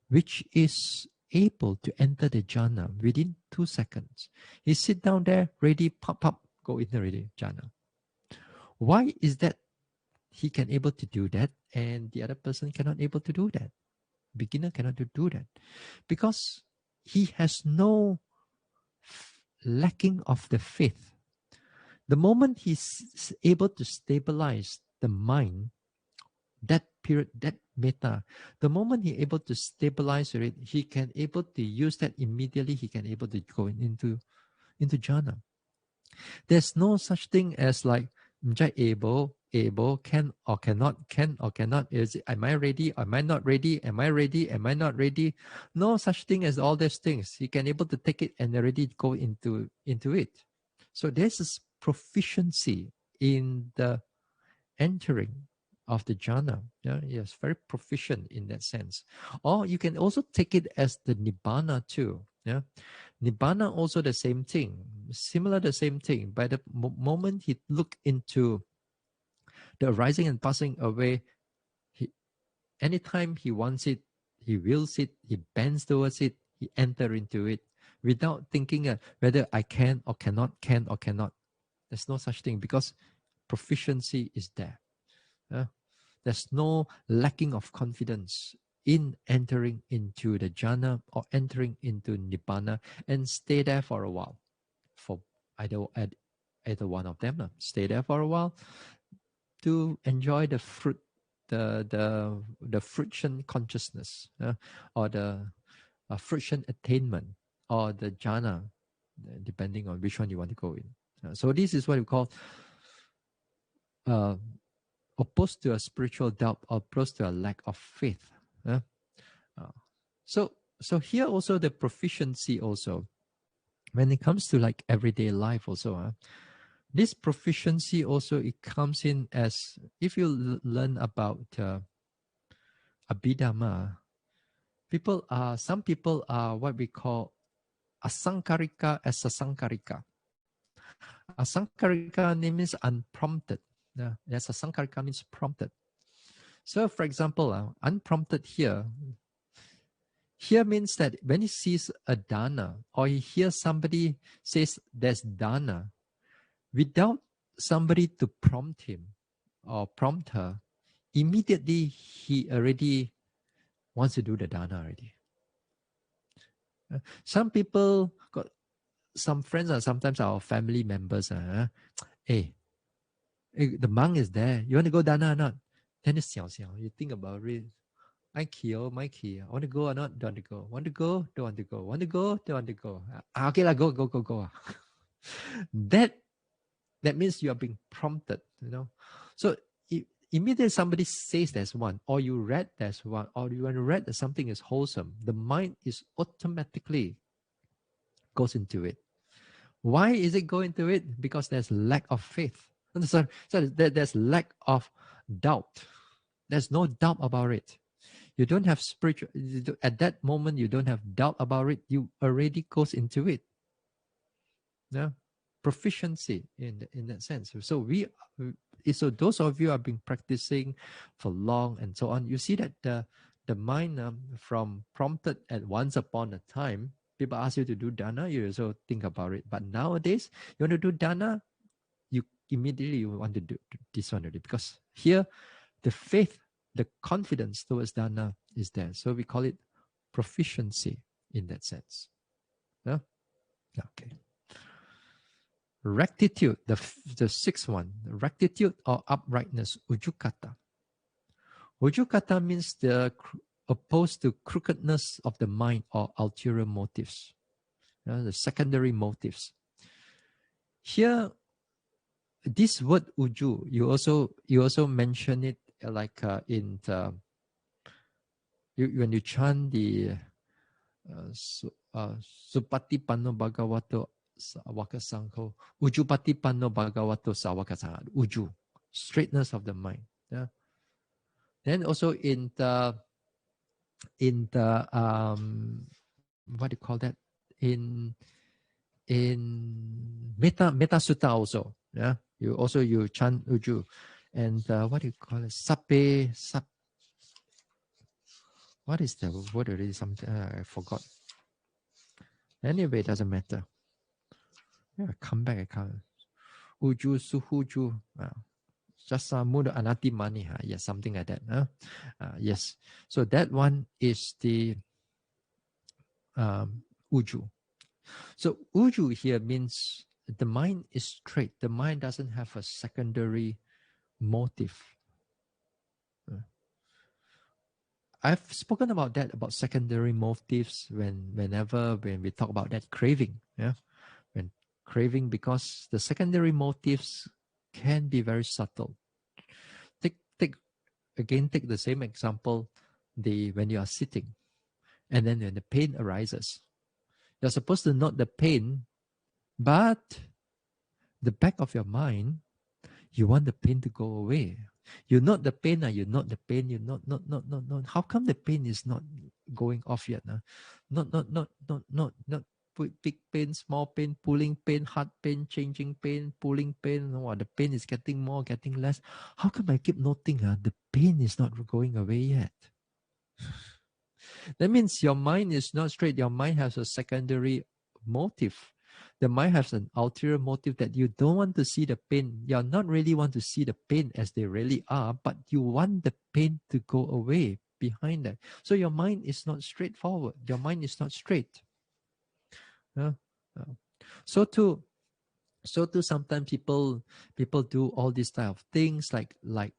A: which is able to enter the jhana within 2 seconds. He sit down there, ready, pop, go in already, jhana. Why is that he can able to do that and the other person cannot able to do that? Beginner cannot do that. Because he has no lacking of the faith. The moment he's able to stabilize the mind, that period, that metta, the moment he able to stabilize it, he can able to use that immediately. He can able to go into jhana. There's no such thing as like able, can or cannot. Am I ready? Am I not ready? Am I ready? Am I not ready? No such thing as all these things. He can able to take it and already go into it. So there's this proficiency in the entering of the jhana. Yes, very proficient in that sense. Or you can also take it as the nibbana too. Nibbana also the same thing, similar the same thing. By the moment he look into the arising and passing away, anytime he wants it, he wills it, he bends towards it, he enter into it without thinking whether I can or cannot. There's no such thing because proficiency is there. There's no lacking of confidence in entering into the jhana or entering into nibbana and stay there for a while. For either one of them, stay there for a while to enjoy the fruit, the fruition consciousness, or the fruition attainment, or the jhana, depending on which one you want to go in. So this is what we call opposed to a spiritual doubt, or opposed to a lack of faith. So here also the proficiency also, when it comes to like everyday life also, this proficiency also, it comes in as, if you learn about Abhidhamma, some people are what we call asankarika as asankarika. Asankarika means unprompted. Yes, asankarika means prompted. So for example, unprompted here means that when he sees a dana, or he hears somebody says there's dana, without somebody to prompt him or prompt her, immediately he already wants to do the dana already. Some people got some friends, and sometimes our family members, hey, the monk is there. You want to go dana or not? Then it's xiao xiao. You think about it. I kill my key. I want to go or not? Don't want to go. Want to go? Don't want to go. Want to go? Don't want to go. Okay, lah, go, go, go, go. that that means you are being prompted, you know. So immediately somebody says there's one, or you read there's one, or you want to read that something is wholesome, the mind is automatically goes into it. Why is it going into it? Because there's lack of faith. So there's lack of doubt. There's no doubt about it. You don't have spiritual, at that moment, you don't have doubt about it. You already goes into it. Yeah. Proficiency in that sense. So so those of you have been practicing for long and so on, you see that the mind from prompted at once upon a time, people ask you to do dana, you also think about it. But nowadays, you want to do dana, you immediately want to do this one already, because here the faith, the confidence towards dana is there. So we call it proficiency in that sense. Yeah. Okay. Rectitude, the sixth one, rectitude or uprightness, ujukata. Ujukata means opposed to crookedness of the mind or ulterior motives, the secondary motives. Here, this word uju, you also mention it like in the, when you chant the Supati Panno Bhagavato Sawaka Sangho, Ujupati Panno Bhagavato Sawaka Sangho, Uju, straightness of the mind. Yeah. Then also in the what do you call that? In Metta Sutta also. Yeah. You chant Uju. And what do you call it? What is the word already? Something I forgot. Anyway, it doesn't matter. Yeah, come back. I can't. Uju suhuju. Just muda anati mani. Yes, something like that. Yes. So that one is the uju. So uju here means the mind is straight. The mind doesn't have a secondary motive. I've spoken about that, about secondary motives whenever we talk about that craving. Yeah. When craving, because the secondary motives can be very subtle. Take the same example, when you are sitting, and then when the pain arises, you're supposed to note the pain, but the back of your mind, you want the pain to go away. You note the pain, you note the pain, you not. How come the pain is not going off yet? Not. Big pain, small pain, pulling pain, hard pain, changing pain, pulling pain. The pain is getting more, getting less. How come I keep noting the pain is not going away yet? That means your mind is not straight. Your mind has a secondary motive. The mind has an ulterior motive that you don't want to see the pain. You're not really want to see the pain as they really are, but you want the pain to go away behind that. So your mind is not straightforward. Your mind is not straight. So too sometimes people do all these type of things, like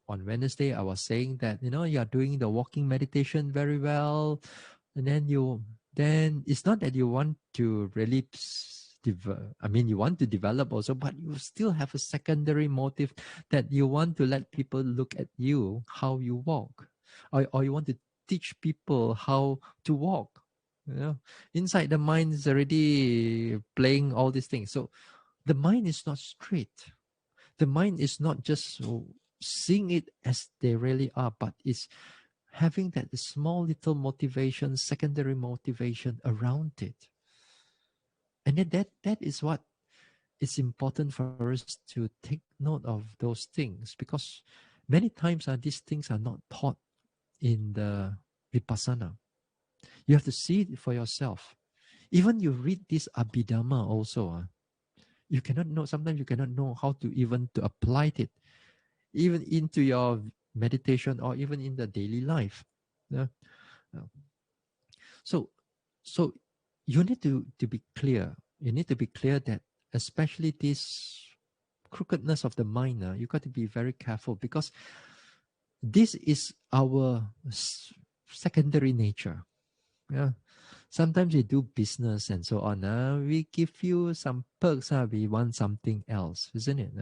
A: on Wednesday I was saying that you are doing the walking meditation very well, and then it's not that you want to really you want to develop also, but you still have a secondary motive that you want to let people look at you how you walk, or you want to teach people how to walk. Inside the mind is already playing all these things. So the mind is not straight. The mind is not just seeing it as they really are, but it's having that small little motivation, secondary motivation around it. And then that is what is important for us to take note of those things, because many times these things are not taught in the Vipassana. You have to see it for yourself. Even you read this Abhidhamma also, you cannot know, sometimes you cannot know how to even to apply it, even into your meditation or even in the daily life. So you need to be clear. You need to be clear that especially this crookedness of the mind, you got to be very careful, because this is our secondary nature. Yeah. Sometimes we do business and so on. We give you some perks. We want something else, isn't it?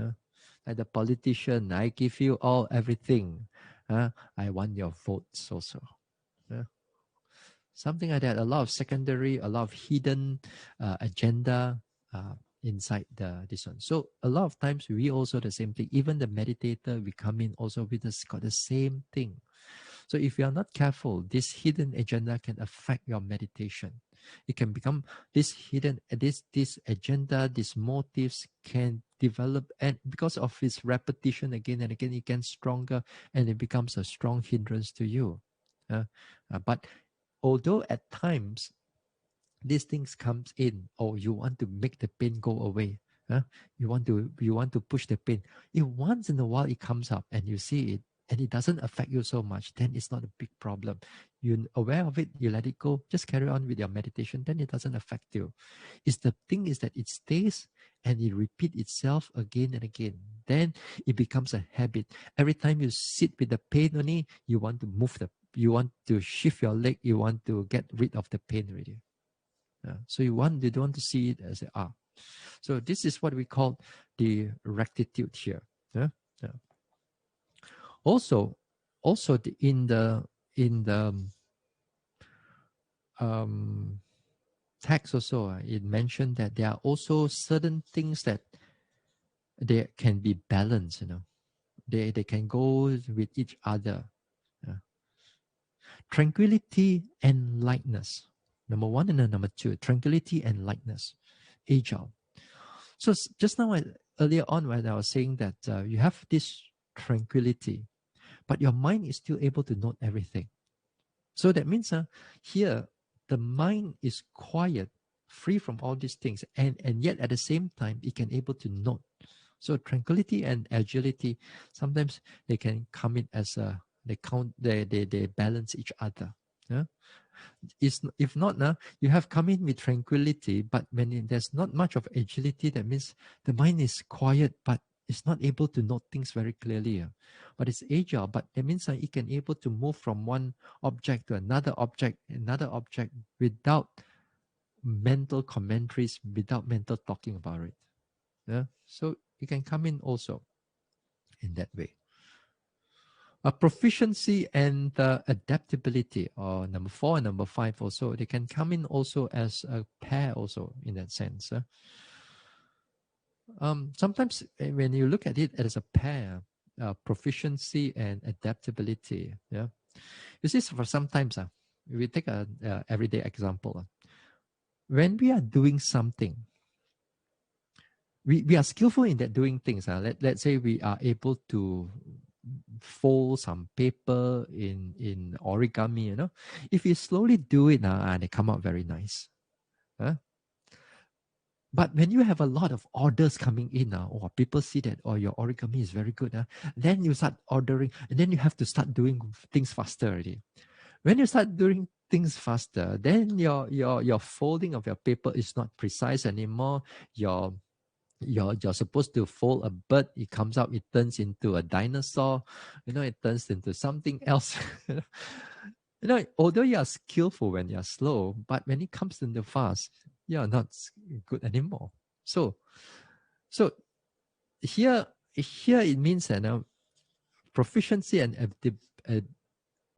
A: Like the politician, I give you everything. I want your votes also. Yeah. Something like that. A lot of secondary, a lot of hidden agenda inside this one. So a lot of times we also the same thing. Even the meditator, we come in also with got the same thing. So if you are not careful, this hidden agenda can affect your meditation. It can become this hidden, this agenda, these motives can develop, and because of its repetition again and again, it gets stronger and it becomes a strong hindrance to you. But although at times these things comes in, or you want to make the pain go away, you want to push the pain. If once in a while it comes up and you see it and it doesn't affect you so much, then it's not a big problem. You're aware of it, you let it go, just carry on with your meditation, then it doesn't affect you. It's the thing is that it stays and it repeats itself again and again. Then it becomes a habit. Every time you sit with the pain only, you want to you want to shift your leg, you want to get rid of the pain already. So you don't want to see it as so this is what we call the rectitude here. Yeah? Yeah. Also in the text also, it mentioned that there are also certain things that they can be balanced. They can go with each other. Tranquility and lightness. Number one and number two, tranquility and lightness. Agile. So just now, earlier on, when I was saying that you have this tranquility, but your mind is still able to note everything. So that means here, the mind is quiet, free from all these things, and yet at the same time, it can able to note. So tranquility and agility, sometimes they can come in as they balance each other. Yeah? If not, you have come in with tranquility, but when there's not much of agility, that means the mind is quiet, but it's not able to note things very clearly. But it's agile, but that means it can able to move from one object to another object without mental commentaries, without mental talking about it. Yeah? So it can come in also in that way. A proficiency and adaptability, or number 4 and number 5 also, they can come in also as a pair also in that sense. Sometimes when you look at it as a pair, proficiency and adaptability, yeah. You see, for sometimes, we take a everyday example. When we are doing something, we are skillful in that doing things. Let's say we are able to fold some paper in origami. If you slowly do it, they come out very nice. But when you have a lot of orders coming in, or people see that, your origami is very good, then you start ordering, and then you have to start doing things faster already. When you start doing things faster, then your folding of your paper is not precise anymore. You're supposed to fold a bird, it comes out, it turns into a dinosaur, it turns into something else. Although you are skillful when you're slow, but when it comes into fast, you're not good anymore. So here it means that proficiency and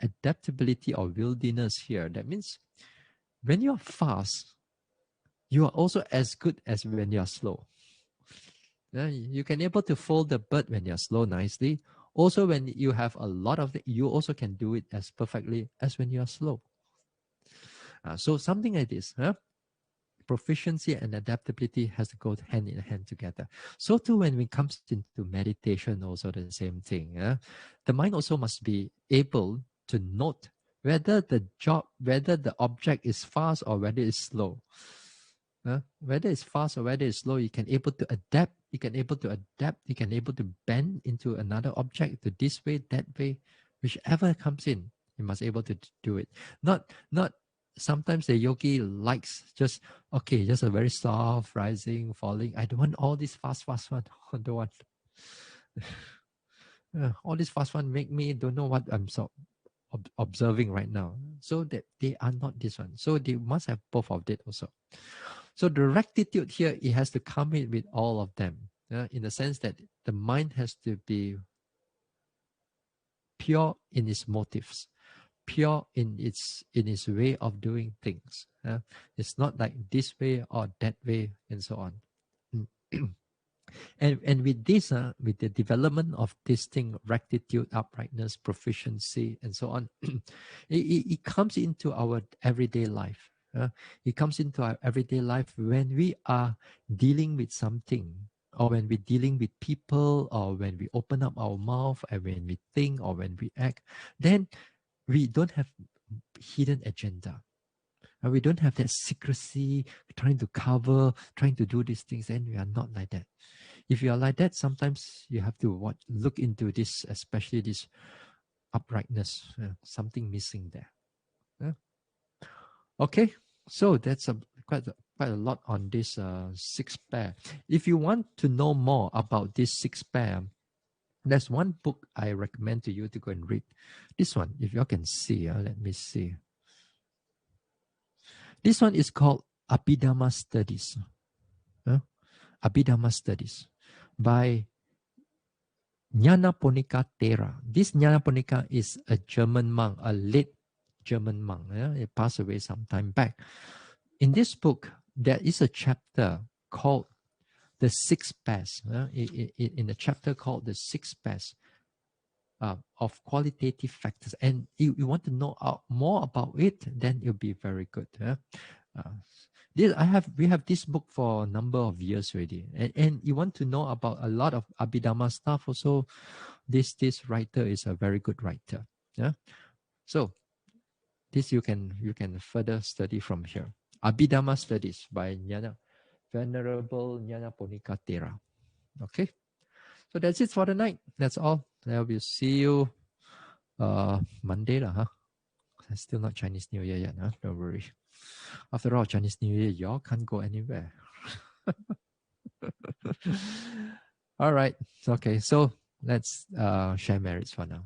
A: adaptability or wilderness here. That means when you're fast, you are also as good as when you're slow. You can able to fold the bird when you're slow nicely. Also, when you have a lot of it, you also can do it as perfectly as when you are slow. So something like this, proficiency and adaptability has to go hand in hand together. So too, when it comes into meditation, also the same thing. The mind also must be able to note whether the object is fast or whether it's slow. Whether it's fast or whether it's slow, you can able to adapt. You can able to bend into another object to this way, that way, whichever comes in, you must able to do it. Not sometimes the yogi likes just a very soft rising, falling. I don't want all this fast one. I don't want all this fast one make me don't know what I'm so. observing right now. So that they are not this one. So they must have both of it also. So the rectitude here, it has to come in with all of them, in the sense that the mind has to be pure in its motives, pure in its way of doing things. It's not like this way or that way and so on. And with this, with the development of this thing, rectitude, uprightness, proficiency, and so on, it comes into our everyday life. It comes into our everyday life when we are dealing with something, or when we're dealing with people, or when we open up our mouth, and when we think, or when we act. Then we don't have hidden agenda. We don't have that secrecy, trying to cover, trying to do these things, and we are not like that. If you are like that, sometimes you have to look into this, especially this uprightness, something missing there. Okay, so that's quite a lot on this six pair. If you want to know more about this six pair, there's one book I recommend to you to go and read. This one, if you can see, let me see. This one is called Abhidhamma Studies. Abhidhamma Studies by Nyanaponika Thera. This Nyanaponika is a German monk, a late German monk. He passed away some time back. In this book, there is a chapter called The Six Pairs. In the chapter called The Six Pairs of Qualitative Factors. And you want to know more about it, then it'll be very good. We have this book for a number of years already, and you want to know about a lot of Abhidhamma stuff also. This writer is a very good writer. So this you can further study from here. Abhidhamma Studies by Venerable Nyanaponika Thera. Okay, so that's it for the night. That's all. I will see you Monday lah. It's still not Chinese New Year yet. Don't worry. After all, Chinese New Year, y'all can't go anywhere. All right. Okay. So let's share merits for now.